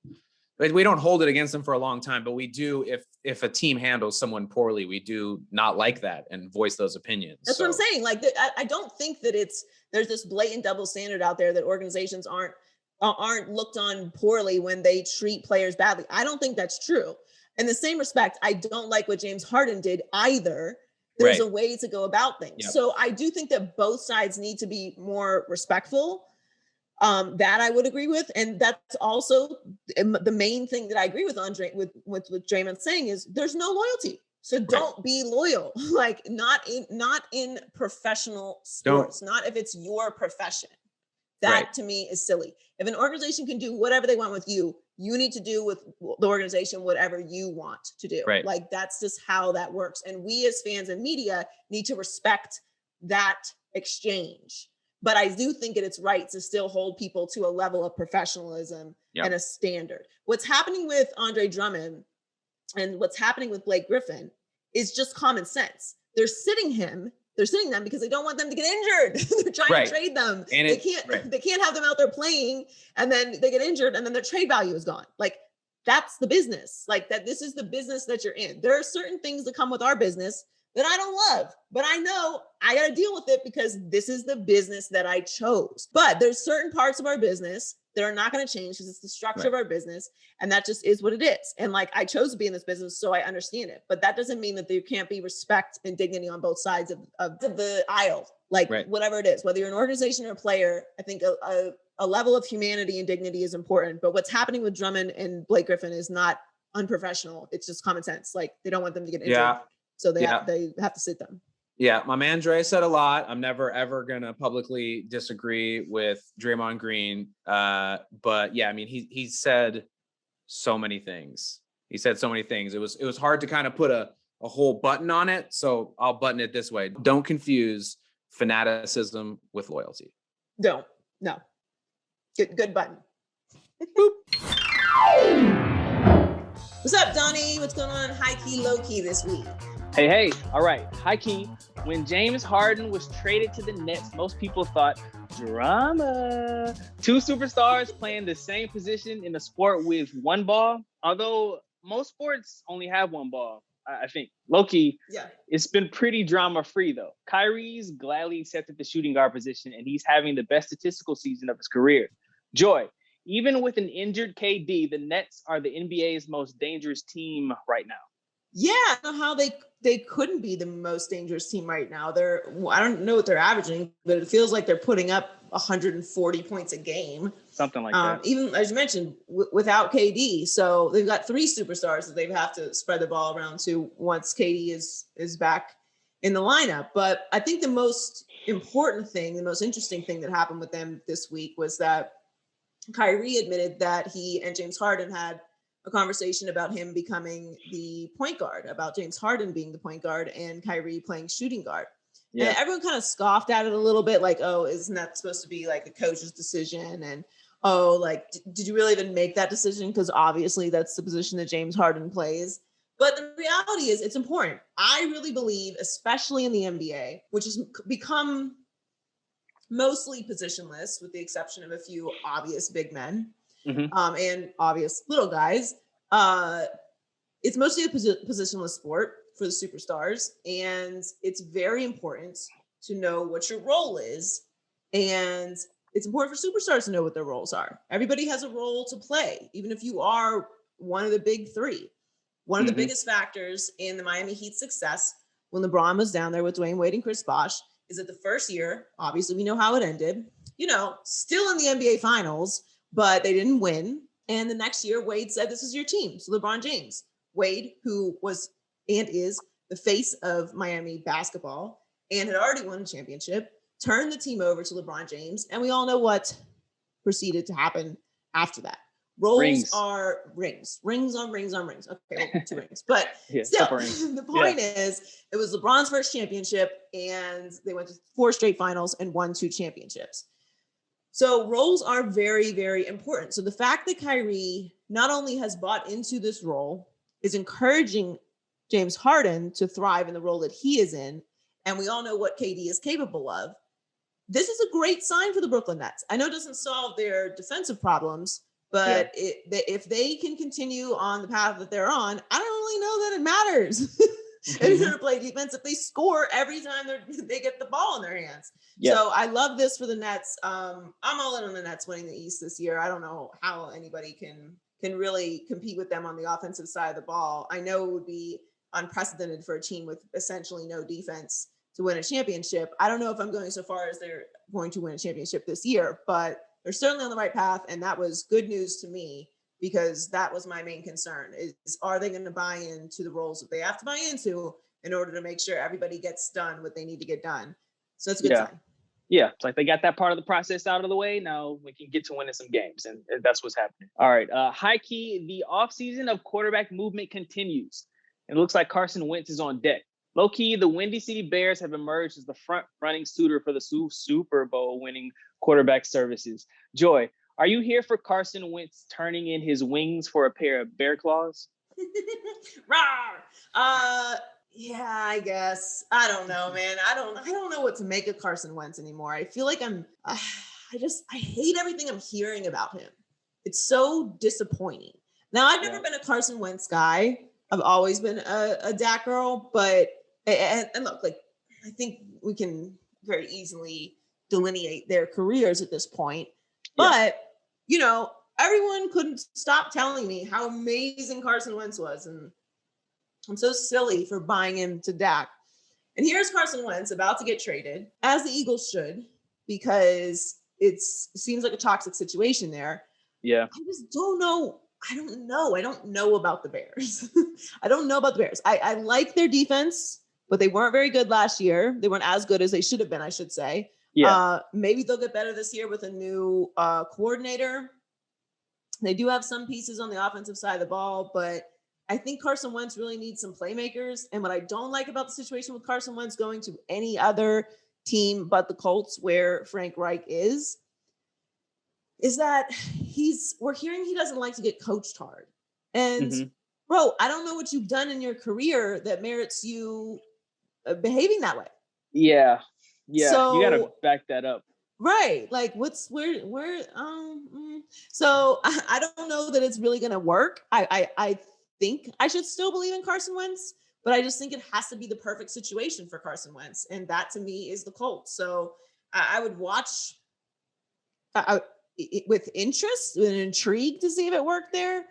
We don't hold it against them for a long time, but we do, if a team handles someone poorly, we do not like that and voice those opinions. That's what I'm saying. Like, I don't think that there's this blatant double standard out there that organizations aren't looked on poorly when they treat players badly. I don't think that's true. In the same respect, I don't like what James Harden did either. There's a way to go about things. Yep. So I do think that both sides need to be more respectful. That I would agree with. And that's also the main thing that I agree with Andre, with what Draymond's saying is there's no loyalty. So don't be loyal, like not in professional sports, not if it's your profession. That to me is silly. If an organization can do whatever they want with you, you need to do with the organization whatever you want to do. Right. Like, that's just how that works. And we as fans and media need to respect that exchange. But I do think that it's right to still hold people to a level of professionalism and a standard. What's happening with Andre Drummond and what's happening with Blake Griffin is just common sense. They're sitting them because they don't want them to get injured. They're trying to trade them. And they can't have them out there playing and then they get injured and then their trade value is gone. Like, that's the business. Like, that this is the business that you're in. There are certain things that come with our business that I don't love, but I know I got to deal with it because this is the business that I chose. But there's certain parts of our business that are not going to change because it's the structure of our business. And that just is what it is. And like, I chose to be in this business, so I understand it. But that doesn't mean that there can't be respect and dignity on both sides of the aisle. Like, whatever it is, whether you're an organization or a player, I think a level of humanity and dignity is important. But what's happening with Drummond and Blake Griffin is not unprofessional. It's just common sense. Like, they don't want them to get injured. Yeah. So they have to sit them. Yeah, my man Dre said a lot. I'm never, ever going to publicly disagree with Draymond Green. But yeah, I mean, he said so many things. He said so many things. It was hard to kind of put a whole button on it. So I'll button it this way. Don't confuse fanaticism with loyalty. No. Good button. What's up, Donnie? What's going on high key, low key this week? Hey, all right. High key, when James Harden was traded to the Nets, most people thought drama. Two superstars playing the same position in a sport with one ball. Although most sports only have one ball, I think. Low-key, it's been pretty drama-free, though. Kyrie's gladly accepted the shooting guard position, and he's having the best statistical season of his career. Joy, even with an injured KD, the Nets are the NBA's most dangerous team right now. Yeah, I don't know how they couldn't be the most dangerous team right now. I don't know what they're averaging, but it feels like they're putting up 140 points a game. Something like that. Even, as you mentioned, without KD. So they've got three superstars that they have to spread the ball around to once KD is back in the lineup. But I think the most important thing, the most interesting thing that happened with them this week was that Kyrie admitted that he and James Harden had a conversation about him becoming the point guard, about James Harden being the point guard and Kyrie playing shooting guard. Yeah. And everyone kind of scoffed at it a little bit, like, oh, isn't that supposed to be like the coach's decision? And, oh, like, did you really even make that decision? Because obviously that's the position that James Harden plays. But the reality is it's important. I really believe, especially in the NBA, which has become mostly positionless with the exception of a few obvious big men, and obvious little guys. It's mostly a positionless sport for the superstars, and it's very important to know what your role is. And it's important for superstars to know what their roles are. Everybody has a role to play, even if you are one of the big three. One of the biggest factors in the Miami Heat's success when LeBron was down there with Dwayne Wade and Chris Bosh is that the first year, obviously we know how it ended, still in the NBA finals, but they didn't win. And the next year, Wade said, this is your team. So LeBron James, Wade, who was and is the face of Miami basketball and had already won a championship, turned the team over to LeBron James. And we all know what proceeded to happen after that. Roles are rings on rings. Okay, well, 2 rings. But still, the point is, it was LeBron's first championship, and they went to 4 straight finals and won 2 championships. So roles are very, very important. So the fact that Kyrie not only has bought into this role, is encouraging James Harden to thrive in the role that he is in, and we all know what KD is capable of, this is a great sign for the Brooklyn Nets. I know it doesn't solve their defensive problems, but if they can continue on the path that they're on, I don't really know that it matters. If they're going to play defense, if they score every time they get the ball in their hands. Yeah. So I love this for the Nets. I'm all in on the Nets winning the East this year. I don't know how anybody can really compete with them on the offensive side of the ball. I know it would be unprecedented for a team with essentially no defense to win a championship. I don't know if I'm going so far as they're going to win a championship this year, but they're certainly on the right path. And that was good news to me, because that was my main concern is, are they going to buy into the roles that they have to buy into in order to make sure everybody gets done what they need to get done? So it's a good sign. Yeah, it's like they got that part of the process out of the way. Now we can get to winning some games, and that's what's happening. All right, high key, the offseason of quarterback movement continues. It looks like Carson Wentz is on deck. Low key, the Windy City Bears have emerged as the front-running suitor for the Super Bowl winning quarterback services. Joy, are you here for Carson Wentz turning in his wings for a pair of bear claws? Yeah, I guess. I don't know, man. I don't know what to make of Carson Wentz anymore. I feel like I hate everything I'm hearing about him. It's so disappointing. Now, I've never been a Carson Wentz guy. I've always been a Dak girl, but and look, like, I think we can very easily delineate their careers at this point. But, you know, everyone couldn't stop telling me how amazing Carson Wentz was. And I'm so silly for buying into Dak. And here's Carson Wentz about to get traded, as the Eagles should, because it seems like a toxic situation there. Yeah. I just don't know. I don't know about the Bears. I don't know about the Bears. I like their defense, but they weren't very good last year. They weren't as good as they should have been, I should say. Yeah. Maybe they'll get better this year with a new coordinator. They do have some pieces on the offensive side of the ball, but I think Carson Wentz really needs some playmakers. And what I don't like about the situation with Carson Wentz going to any other team but the Colts, where Frank Reich is that we're hearing he doesn't like to get coached hard. And bro, I don't know what you've done in your career that merits you behaving that way. Yeah. Yeah. So, you got to back that up. Right. Like so I don't know that it's really going to work. I think I should still believe in Carson Wentz, but I just think it has to be the perfect situation for Carson Wentz. And that to me is the Colts. So I would watch with interest and intrigue to see if it worked there.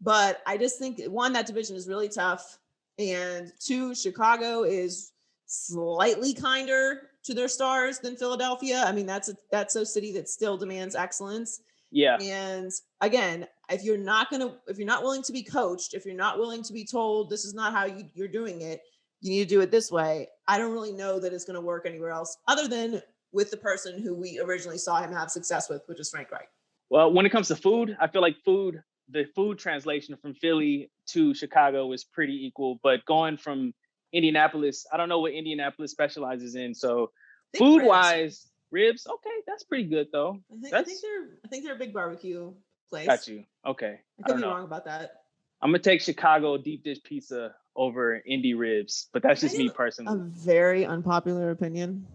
But I just think, one, that division is really tough. And two, Chicago is slightly kinder to their stars than Philadelphia. I mean, that's a city that still demands excellence. Yeah. And again, if you're not willing to be coached, if you're not willing to be told this is not how you're doing it, you need to do it this way. I don't really know that it's going to work anywhere else other than with the person who we originally saw him have success with, which is Frank Reich. Well, when it comes to food, I feel like the food translation from Philly to Chicago is pretty equal, but going from Indianapolis, I don't know what Indianapolis specializes in. So food wise, ribs, okay, that's pretty good though. I think they're a big barbecue place. Got you. Okay. I could be wrong about that. I'm gonna take Chicago deep dish pizza over Indy ribs, but that's just me personally. A very unpopular opinion.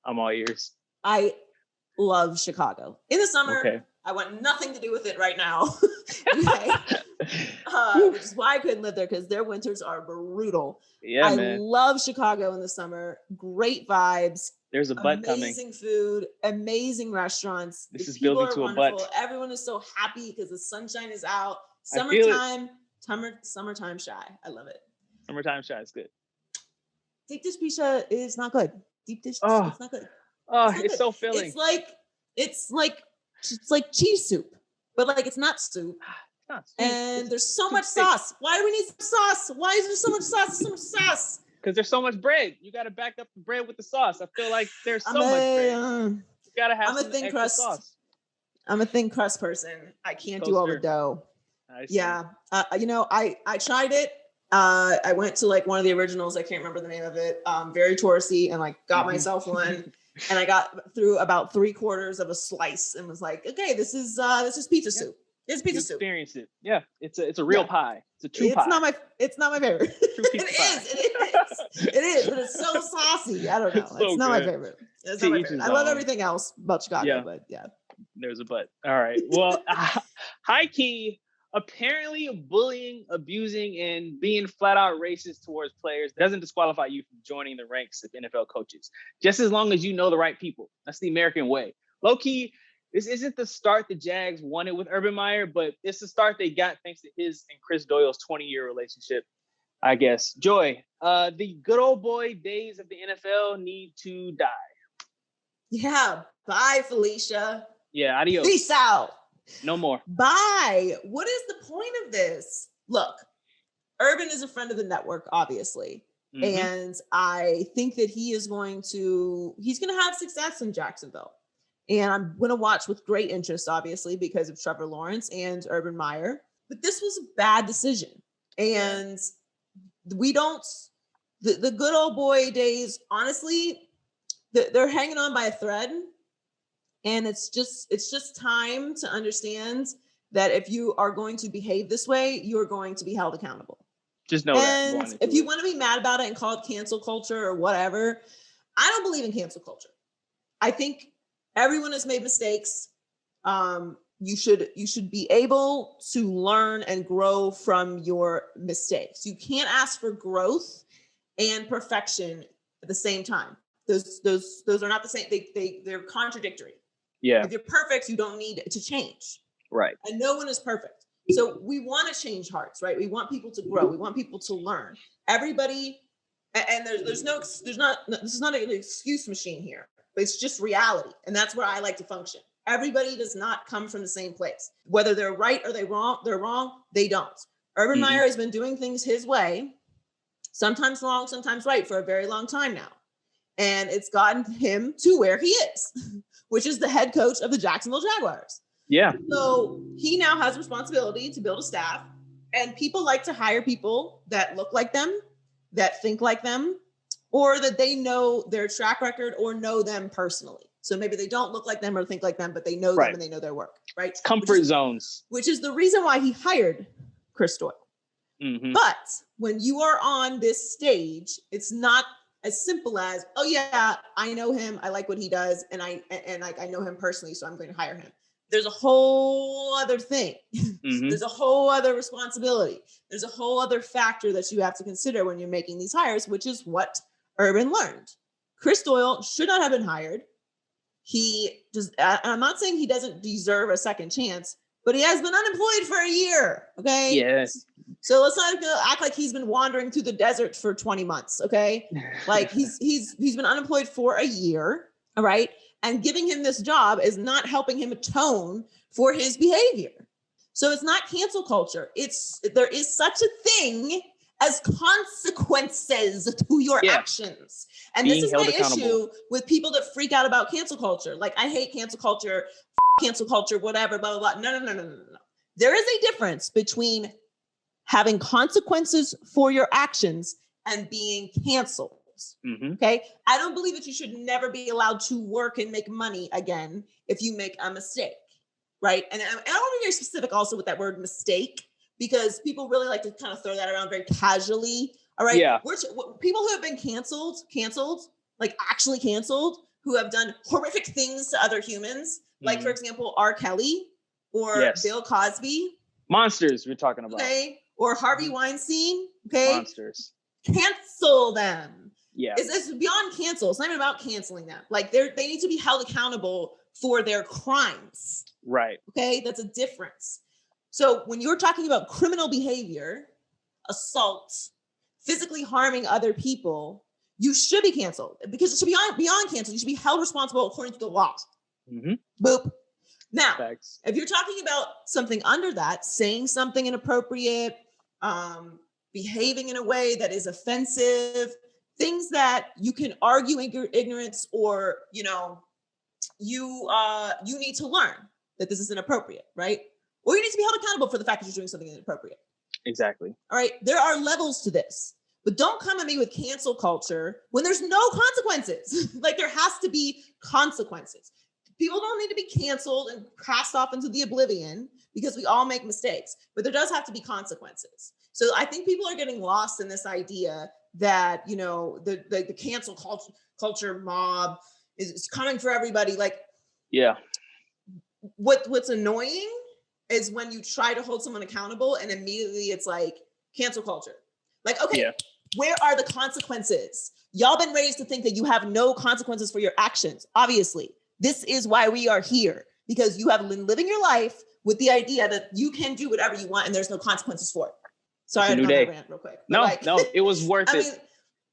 I'm all ears. I love Chicago. In the summer, okay. I want nothing to do with it right now. Which is why I couldn't live there, because their winters are brutal. Yeah, I love Chicago in the summer. Great vibes. There's a butt coming. Amazing food, amazing restaurants. This is building to a butt. Everyone is so happy because the sunshine is out. Summertime shy. I love it. Summertime shy is good. Deep dish pizza is not good. Deep dish pizza is not good. It's so filling. It's like cheese soup, but like it's not soup. It's not soup. And there's so much sauce. Why do we need sauce? Why is there so much sauce? So much sauce. Because there's so much bread. You got to back up the bread with the sauce. I feel like there's so much bread. You got to have some extra sauce. I'm a thin crust person. I can't do all the dough. Yeah. I tried it. I went to like one of the originals. I can't remember the name of it. Very touristy, and like got myself one. And I got through about 3/4 of a slice and was like, okay, this is pizza soup. It's a piece You of soup. experienced it. Yeah, it's a real pie. It's a true pie. It's not my favorite. True piece of pie. It is, but it's so saucy. I don't know. It's so It's not my good. favorite. It's To not my each favorite. his I love own. everything else about Chicago, Yeah. but yeah. There's a but. All right. Well, high key, apparently bullying, abusing, and being flat out racist towards players doesn't disqualify you from joining the ranks of NFL coaches, just as long as you know the right people. That's the American way. Low key, this isn't the start the Jags wanted with Urban Meyer, but it's the start they got thanks to his and Chris Doyle's 20-year relationship, I guess. Joy, the good old boy days of the NFL need to die. Yeah. Bye, Felicia. Yeah, adios. Peace out. No more. Bye. What is the point of this? Look, Urban is a friend of the network, obviously. Mhm. And I think that he's going to have success in Jacksonville. And I'm going to watch with great interest, obviously, because of Trevor Lawrence and Urban Meyer. But this was a bad decision. And we don't, the good old boy days, honestly, they're hanging on by a thread. And it's just time to understand that if you are going to behave this way, you're going to be held accountable. Just know that. And if you want to be mad about it and call it cancel culture or whatever, I don't believe in cancel culture. I think everyone has made mistakes. You should be able to learn and grow from your mistakes. You can't ask for growth and perfection at the same time. Those are not the same. They're contradictory. Yeah. If you're perfect, you don't need to change. Right. And no one is perfect. So we want to change hearts, right? We want people to grow. We want people to learn. Everybody, and this is not an excuse machine here, but it's just reality. And that's where I like to function. Everybody does not come from the same place. Whether they're right or they're wrong, they don't. Urban Meyer has been doing things his way, sometimes wrong, sometimes right, for a very long time now. And it's gotten him to where he is, which is the head coach of the Jacksonville Jaguars. Yeah. So he now has responsibility to build a staff, and people like to hire people that look like them, that think like them, or that they know their track record or know them personally. So maybe they don't look like them or think like them, but they know them and they know their work, right? Comfort zones. Which is the reason why he hired Chris Doyle. Mm-hmm. But when you are on this stage, it's not as simple as, oh yeah, I know him, I like what he does, and I know him personally, so I'm going to hire him. There's a whole other thing. Mm-hmm. There's a whole other responsibility. There's a whole other factor that you have to consider when you're making these hires, which is what Urban learned. Chris Doyle should not have been hired. I'm not saying he doesn't deserve a second chance, but he has been unemployed for a year. Okay. Yes. So let's not act like he's been wandering through the desert for 20 months. Okay. Like he's been unemployed for a year. All right. And giving him this job is not helping him atone for his behavior. So it's not cancel culture. There is such a thing as consequences to your actions. And this is my issue with people that freak out about cancel culture. Like, I hate cancel culture, whatever, blah, blah, blah. No. There is a difference between having consequences for your actions and being canceled. Mm-hmm. Okay. I don't believe that you should never be allowed to work and make money again if you make a mistake. Right. And I want to be very specific also with that word mistake, because people really like to kind of throw that around very casually. All right. Yeah. People who have been canceled, like actually canceled, who have done horrific things to other humans, like, for example, R. Kelly or Bill Cosby. Monsters we're talking about. Okay. Or Harvey Weinstein. Okay. Monsters. Cancel them. Yeah. It's beyond cancel. It's not even about canceling them. Like, they need to be held accountable for their crimes. Right. Okay. That's a difference. So when you're talking about criminal behavior, assault, physically harming other people, you should be canceled, because it should be beyond cancel. You should be held responsible according to the law. Mm-hmm. Boop. Now, Thanks. if you're talking about something under that, saying something inappropriate, behaving in a way that is offensive, things that you can argue ignorance, or, you need to learn that this is inappropriate, right? Or you need to be held accountable for the fact that you're doing something inappropriate. Exactly. All right. There are levels to this, but don't come at me with cancel culture when there's no consequences. Like, there has to be consequences. people don't need to be canceled and cast off into the oblivion because we all make mistakes, but there does have to be consequences. So I think people are getting lost in this idea that, you know, the cancel culture mob is coming for everybody. Like, Yeah. What's annoying is when you try to hold someone accountable and immediately it's like cancel culture. Like, okay, where are the consequences? Y'all been raised to think that you have no consequences for your actions. Obviously, this is why we are here, because you have been living your life with the idea that you can do whatever you want and there's no consequences for it. Sorry, I had to rant real quick. No, it was worth it. Mean,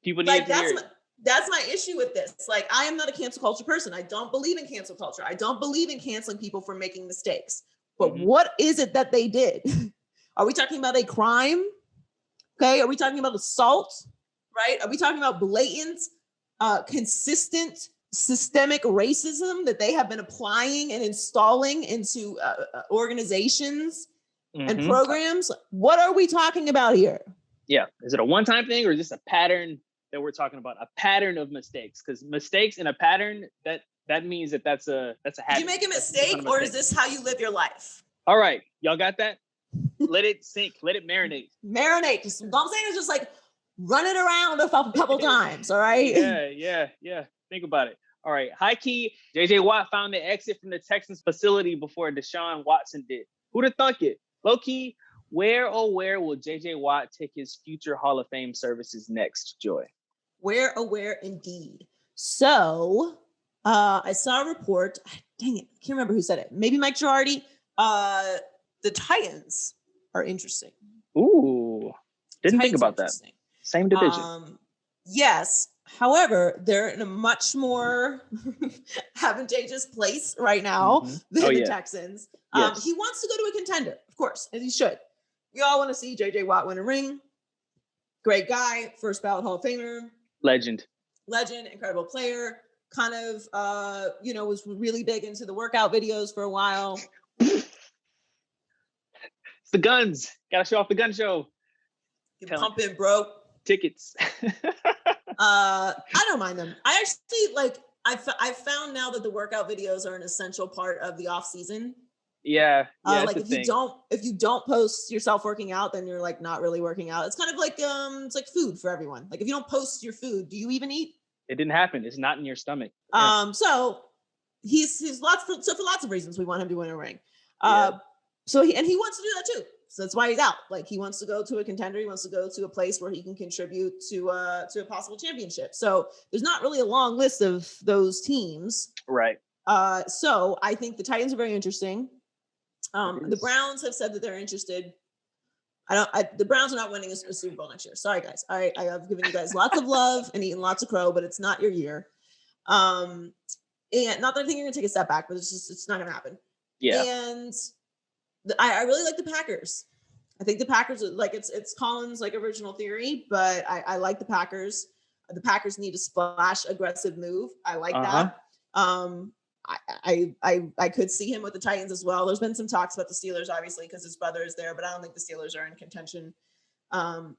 people need to hear it. That's my issue with this. Like, I am not a cancel culture person. I don't believe in cancel culture. I don't believe in canceling people for making mistakes. But what is it that they did? Are we talking about a crime? Okay. Are we talking about assault? Right? Are we talking about blatant, consistent, systemic racism that they have been applying and installing into organizations and programs? What are we talking about here? Yeah. Is it a one-time thing or is this a pattern that we're talking about? A pattern of mistakes? Because mistakes in a pattern, that means that's a habit. Did you make a mistake or is this how you live your life? All right. Y'all got that? Let it sink. Let it marinate. Marinate. What I'm saying is just like run it around a couple times. All right. Yeah. Think about it. All right. High key, JJ Watt found the exit from the Texans facility before DESHAUN Watson did. Who'd have thunk it? Low key, where will JJ Watt take his future Hall of Fame services next, Joy? Where indeed. So I saw a report. Dang it, I can't remember who said it. Maybe Mike Girardi. The Titans are interesting. Ooh, didn't think about that. Same division. Yes. However, they're in a much more advantageous place right now than the Texans. He wants to go to a contender, of course, and he should. We all want to see JJ Watt win a ring. Great guy, first ballot Hall of Famer. Legend, incredible player. Kind of, was really big into the workout videos for a while. It's the guns. Gotta show off the gun show. Get pumping, bro. Tickets. I don't mind them. I actually I found now that the workout videos are an essential part of the off season. Yeah. Like if you don't post yourself working out, then you're like not really working out. It's kind of like it's like food for everyone. Like if you don't post your food, do you even eat? It didn't happen. It's not in your stomach. So he's for lots of reasons we want him to win a ring. So he wants to do that too. So that's why he's out. Like he wants to go to a contender. He wants to go to a place where he can contribute to a possible championship. So there's not really a long list of those teams. Right. So I think the Titans are very interesting. The Browns have said that they're interested. The Browns are not winning a Super Bowl next year. Sorry, guys. I have given you guys lots of love and eaten lots of crow, but it's not your year. And not that I think you're gonna take a step back, but it's not gonna happen. Yeah. And I really like the Packers. I think the Packers like it's Colin's like original theory, but I like the Packers. The Packers need a splash aggressive move. I like that. I could see him with the Titans as well. There's been some talks about the Steelers, obviously, because his brother is there, but I don't think the Steelers are in contention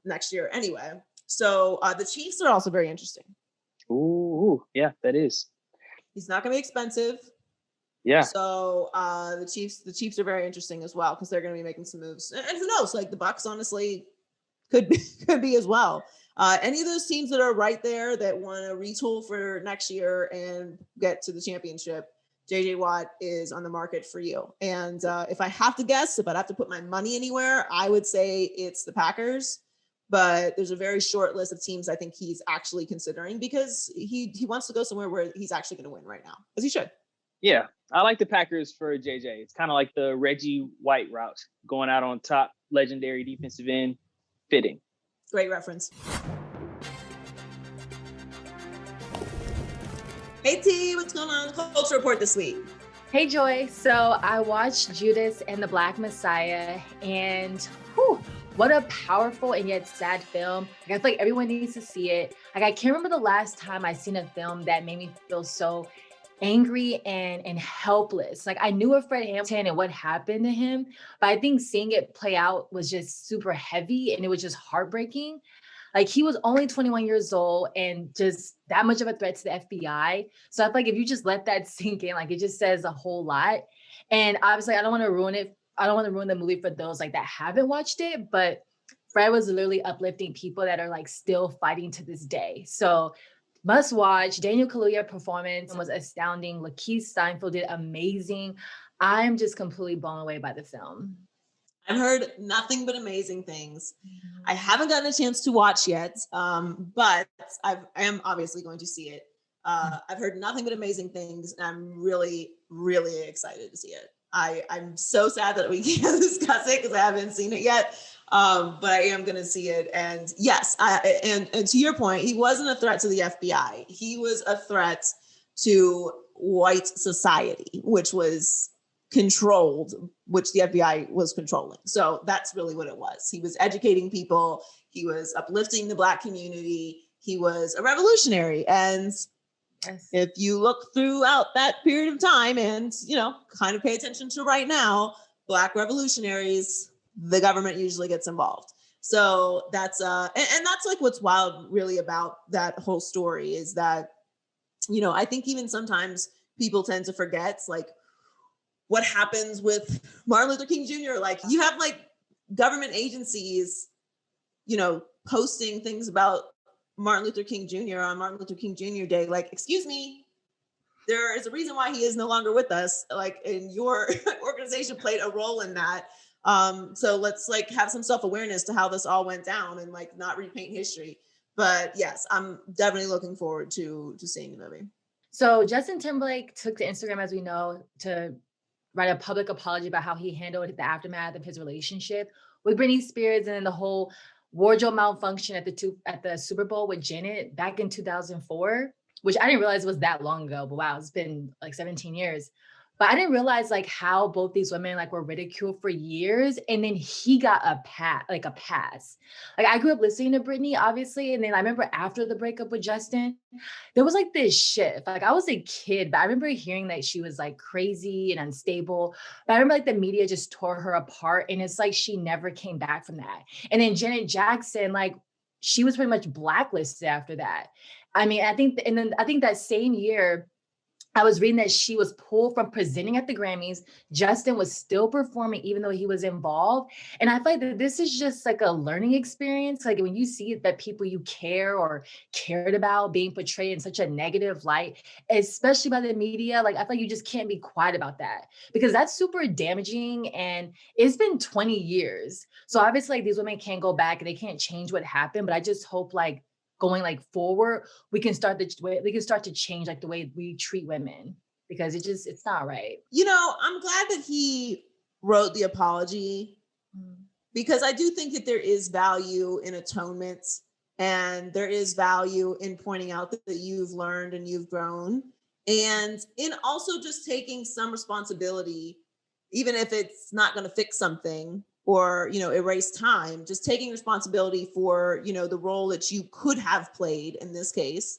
next year anyway. So the Chiefs are also very interesting. Ooh, yeah, that is. He's not going to be expensive. Yeah. So the Chiefs are very interesting as well because they're going to be making some moves. And who knows? Like the Bucs, honestly, could be as well. Any of those teams that are right there that want to retool for next year and get to the championship, JJ Watt is on the market for you. And if I have to guess, if I'd have to put my money anywhere, I would say it's the Packers. But there's a very short list of teams I think he's actually considering because he wants to go somewhere where he's actually going to win right now, as he should. Yeah, I like the Packers for JJ. It's kind of like the Reggie White route, going out on top, legendary defensive end, fitting. Great reference. Hey T, what's going on? Culture Report this week. Hey Joy, so I watched Judas and the Black Messiah, and what a powerful and yet sad film. Like, I feel like everyone needs to see it. Like I can't remember the last time I seen a film that made me feel so angry and helpless. Like I knew of Fred Hampton and what happened to him, but I think seeing it play out was just super heavy and it was just heartbreaking. Like he was only 21 years old and just that much of a threat to the FBI. So I feel like if you just let that sink in, like it just says a whole lot. And obviously I don't want to ruin it. I don't want to ruin the movie for those like that haven't watched it, but Fred was literally uplifting people that are like still fighting to this day. So must watch. Daniel Kaluuya's performance was astounding. Lakeith Steinfeld did amazing. I'm just completely blown away by the film. I've heard nothing but amazing things. I haven't gotten a chance to watch yet, but I am obviously going to see it. I've heard nothing but amazing things, and I'm really, really excited to see it. I'm so sad that we can't discuss it because I haven't seen it yet, but I am going to see it. And yes, and to your point, he wasn't a threat to the FBI. He was a threat to white society, which was controlled, which the FBI was controlling. So that's really what it was. He was educating people. He was uplifting the Black community. He was a revolutionary. And Yes. if you look throughout that period of time and, you know, kind of pay attention to right now, Black revolutionaries, the government usually gets involved. So that's, and that's like what's wild really about that whole story is that, you know, I think even sometimes people tend to forget like what happens with Martin Luther King Jr. Like you have like government agencies, you know, posting things about Martin Luther King Jr. on Martin Luther King Jr. Day. Like, excuse me, there is a reason why he is no longer with us. Like, and your organization played a role in that. So let's like have some self-awareness to how this all went down and like not repaint history. But yes, I'm definitely looking forward to seeing the movie. So Justin Timberlake took to Instagram, as we know, to write a public apology about how he handled the aftermath of his relationship with Britney Spears and the whole wardrobe malfunction at the Super Bowl with Janet back in 2004, which I didn't realize was that long ago, but wow, it's been like 17 years. But I didn't realize like how both these women like were ridiculed for years, and then he got a pass. Like I grew up listening to Britney, obviously, and then I remember after the breakup with Justin, there was like this shift. Like I was a kid, but I remember hearing that she was like crazy and unstable. But I remember like the media just tore her apart, and it's like she never came back from that. And then Janet Jackson, like she was pretty much blacklisted after that. I mean, I think that same year, I was reading that she was pulled from presenting at the Grammys. Justin was still performing even though he was involved. And I feel like that this is just like a learning experience. Like when you see that people you care or cared about being portrayed in such a negative light, especially by the media, like I feel like you just can't be quiet about that because that's super damaging. And it's been 20 years. So obviously like these women can't go back and they can't change what happened, but I just hope like going like forward, we can start to change like the way we treat women because it's not right. You know, I'm glad that he wrote the apology because I do think that there is value in atonement and there is value in pointing out that you've learned and you've grown and in also just taking some responsibility, even if it's not going to fix something or, you know, erase time, just taking responsibility for, you know, the role that you could have played in this case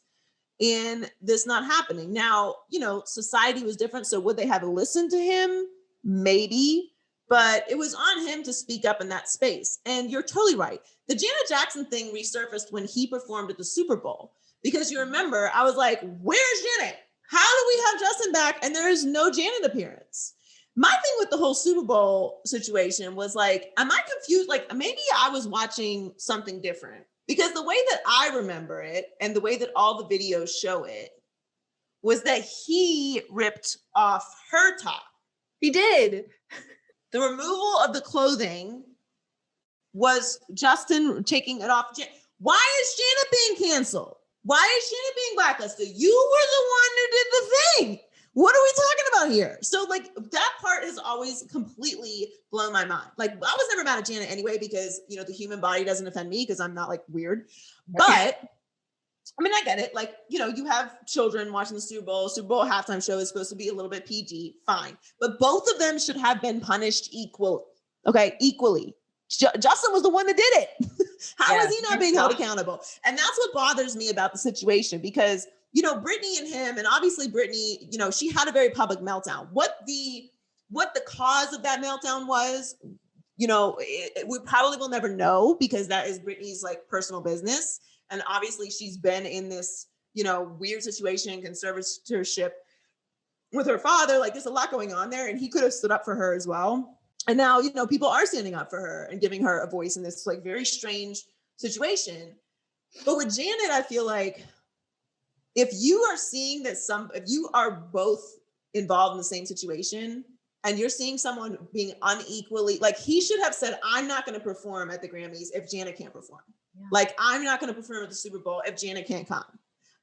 in this not happening. Now, you know, society was different. So would they have listened to him? Maybe, but it was on him to speak up in that space. And you're totally right. The Janet Jackson thing resurfaced when he performed at the Super Bowl, because you remember, I was like, where's Janet? How do we have Justin back? And there is no Janet appearance. My thing with the whole Super Bowl situation was like, am I confused? Like maybe I was watching something different because the way that I remember it and the way that all the videos show it was that he ripped off her top. He did. The removal of the clothing was Justin taking it off. Why is Janet being canceled? Why is Janet being blacklisted? You were the one who did the thing. What are we talking about here? So like that part has always completely blown my mind. Like I was never mad at Janet anyway, because, you know, the human body doesn't offend me because I'm not like weird, but I mean, I get it. Like, you know, you have children watching the Super Bowl halftime show is supposed to be a little bit PG, fine. But both of them should have been punished equally. Okay, equally. Justin was the one that did it. How is he not being held accountable? And that's what bothers me about the situation because, you know, Britney and him, and obviously Britney, you know, she had a very public meltdown. What the cause of that meltdown was, we probably will never know because that is Britney's like personal business. And obviously she's been in this, weird situation, conservatorship with her father. Like there's a lot going on there and he could have stood up for her as well. And now, people are standing up for her and giving her a voice in this like very strange situation. But with Janet, I feel like if you are seeing that if you are both involved in the same situation and you're seeing someone being unequally, like he should have said, I'm not going to perform at the Grammys if Janet can't perform. Yeah. Like I'm not going to perform at the Super Bowl if Janet can't come.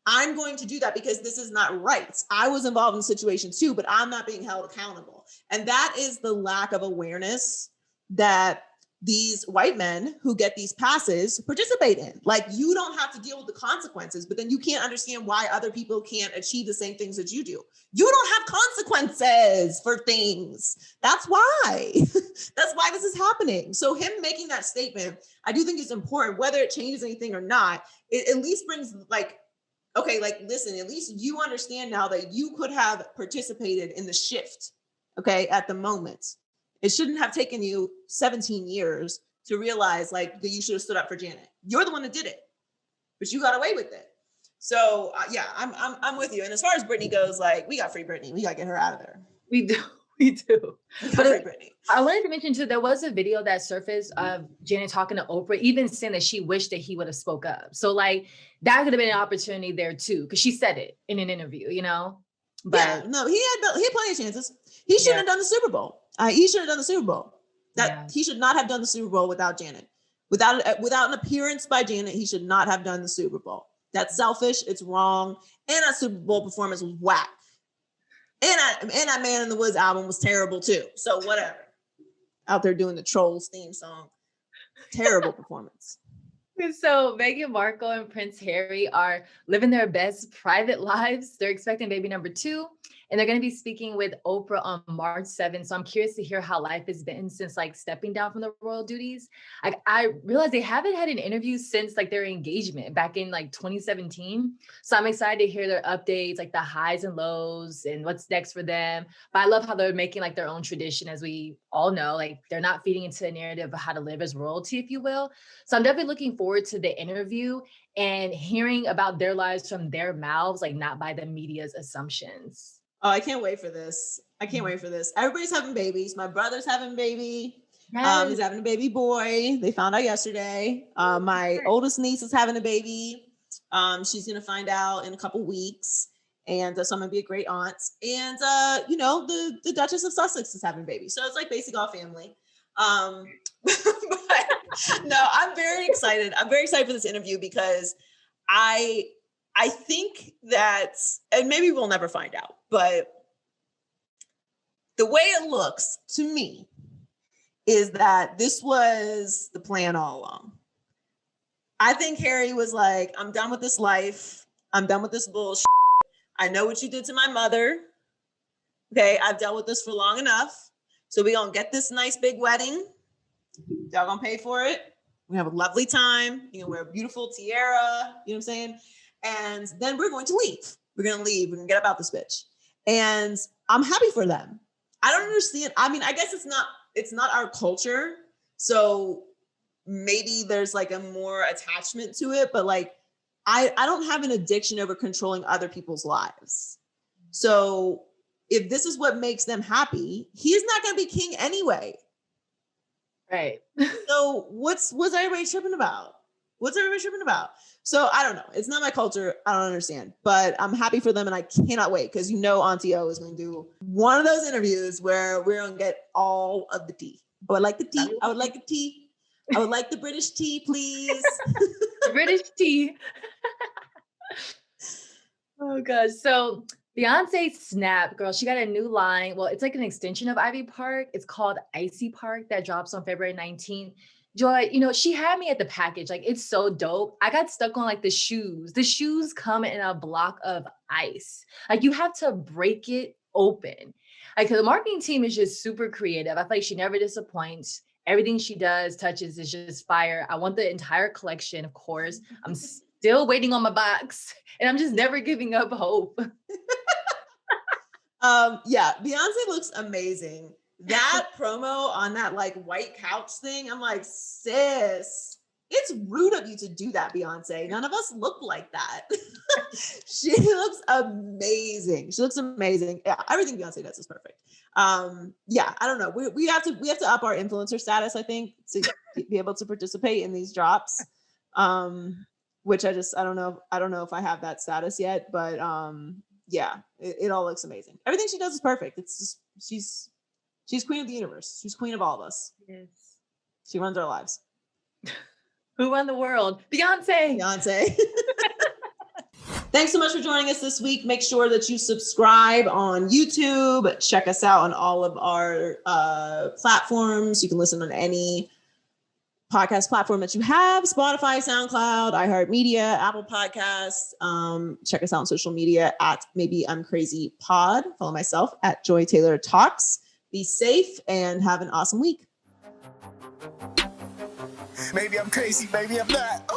I'm going to do that because this is not right. I was involved in the situation too, but I'm not being held accountable. And that is the lack of awareness that these white men who get these passes participate in. Like you don't have to deal with the consequences, but then you can't understand why other people can't achieve the same things that you do. You don't have consequences for things. That's why. That's why this is happening. So him making that statement, I do think is important, whether it changes anything or not. It at least brings like, okay, like, listen, at least you understand now that you could have participated in the shift, okay, at the moment. It shouldn't have taken you 17 years to realize like that you should have stood up for Janet. You're the one that did it, but you got away with it. So yeah, I'm with you. And as far as Britney goes, like we got free Britney. We got to get her out of there. We do. But I wanted to mention too, there was a video that surfaced of Janet talking to Oprah, even saying that she wished that he would have spoke up. So like that could have been an opportunity there too, because she said it in an interview, But yeah, no, he had plenty of chances. He shouldn't have done the Super Bowl. He should have done the Super Bowl. He should not have done the Super Bowl without Janet. Without an appearance by Janet, he should not have done the Super Bowl. That's selfish. It's wrong. And that Super Bowl performance was whack. And that Man in the Woods album was terrible too. So whatever. Out there doing the Trolls theme song. Terrible performance. So Meghan Markle and Prince Harry are living their best private lives. They're expecting baby number 2. And they're going to be speaking with Oprah on March 7th. So I'm curious to hear how life has been since like stepping down from the royal duties. I realized they haven't had an interview since like their engagement back in like 2017. So I'm excited to hear their updates, like the highs and lows and what's next for them. But I love how they're making like their own tradition, as we all know, like they're not feeding into a narrative of how to live as royalty, if you will. So I'm definitely looking forward to the interview and hearing about their lives from their mouths, like not by the media's assumptions. Oh, I can't wait for this. Everybody's having babies. My brother's having a baby. Yes. He's having a baby boy. They found out yesterday. My oldest niece is having a baby. She's going to find out in a couple weeks. And so I'm going to be a great aunt. And, the Duchess of Sussex is having a baby. So it's like basically all family. But no, I'm very excited. I'm very excited for this interview because I think that, and maybe we'll never find out, but the way it looks to me is that this was the plan all along. I think Harry was like, I'm done with this life. I'm done with this bullshit. I know what you did to my mother. Okay, I've dealt with this for long enough. So we're going to get this nice big wedding. Y'all going to pay for it. We have a lovely time. You can wear a beautiful tiara. You know what I'm saying? And then we're going to leave. We're going to leave. We're going to get about this bitch. And I'm happy for them. I don't understand. I mean, I guess it's not our culture. So maybe there's like a more attachment to it, but like, I don't have an addiction over controlling other people's lives. So if this is what makes them happy, he's not going to be king anyway. Right. So what's everybody tripping about? So I don't know. It's not my culture. I don't understand, but I'm happy for them and I cannot wait because Auntie O is going to do one of those interviews where we're going to get all of the tea. I would like the tea. I would like the tea. I would like the British tea, please. British tea. Oh gosh. So Beyonce Snap, girl, she got a new line. Well, it's like an extension of Ivy Park. It's called Icy Park that drops on February 19th. Joy, she had me at the package. Like, it's so dope. I got stuck on like the shoes. The shoes come in a block of ice. Like, you have to break it open. Like, the marketing team is just super creative. I feel like she never disappoints. Everything she touches is just fire. I want the entire collection, of course. I'm still waiting on my box and I'm just never giving up hope. Yeah, Beyonce looks amazing. that promo on that like white couch thing, I'm like, sis, it's rude of you to do that, Beyonce. None of us look like that. She looks amazing. She looks amazing. Yeah, everything Beyonce does is perfect. Yeah, I don't know. We have to up our influencer status, I think, to be able to participate in these drops. Which I don't know if I have that status yet, but yeah, it all looks amazing. Everything she does is perfect. It's just she's queen of the universe. She's queen of all of us. Yes. She runs our lives. Who won the world? Beyonce. Thanks so much for joining us this week. Make sure that you subscribe on YouTube. Check us out on all of our platforms. You can listen on any podcast platform that you have: Spotify, SoundCloud, iHeartMedia, Apple Podcasts. Check us out on social media at Maybe I'm Crazy Pod. Follow myself at Joy Taylor Talks. Be safe and have an awesome week. Maybe I'm crazy, maybe I'm not.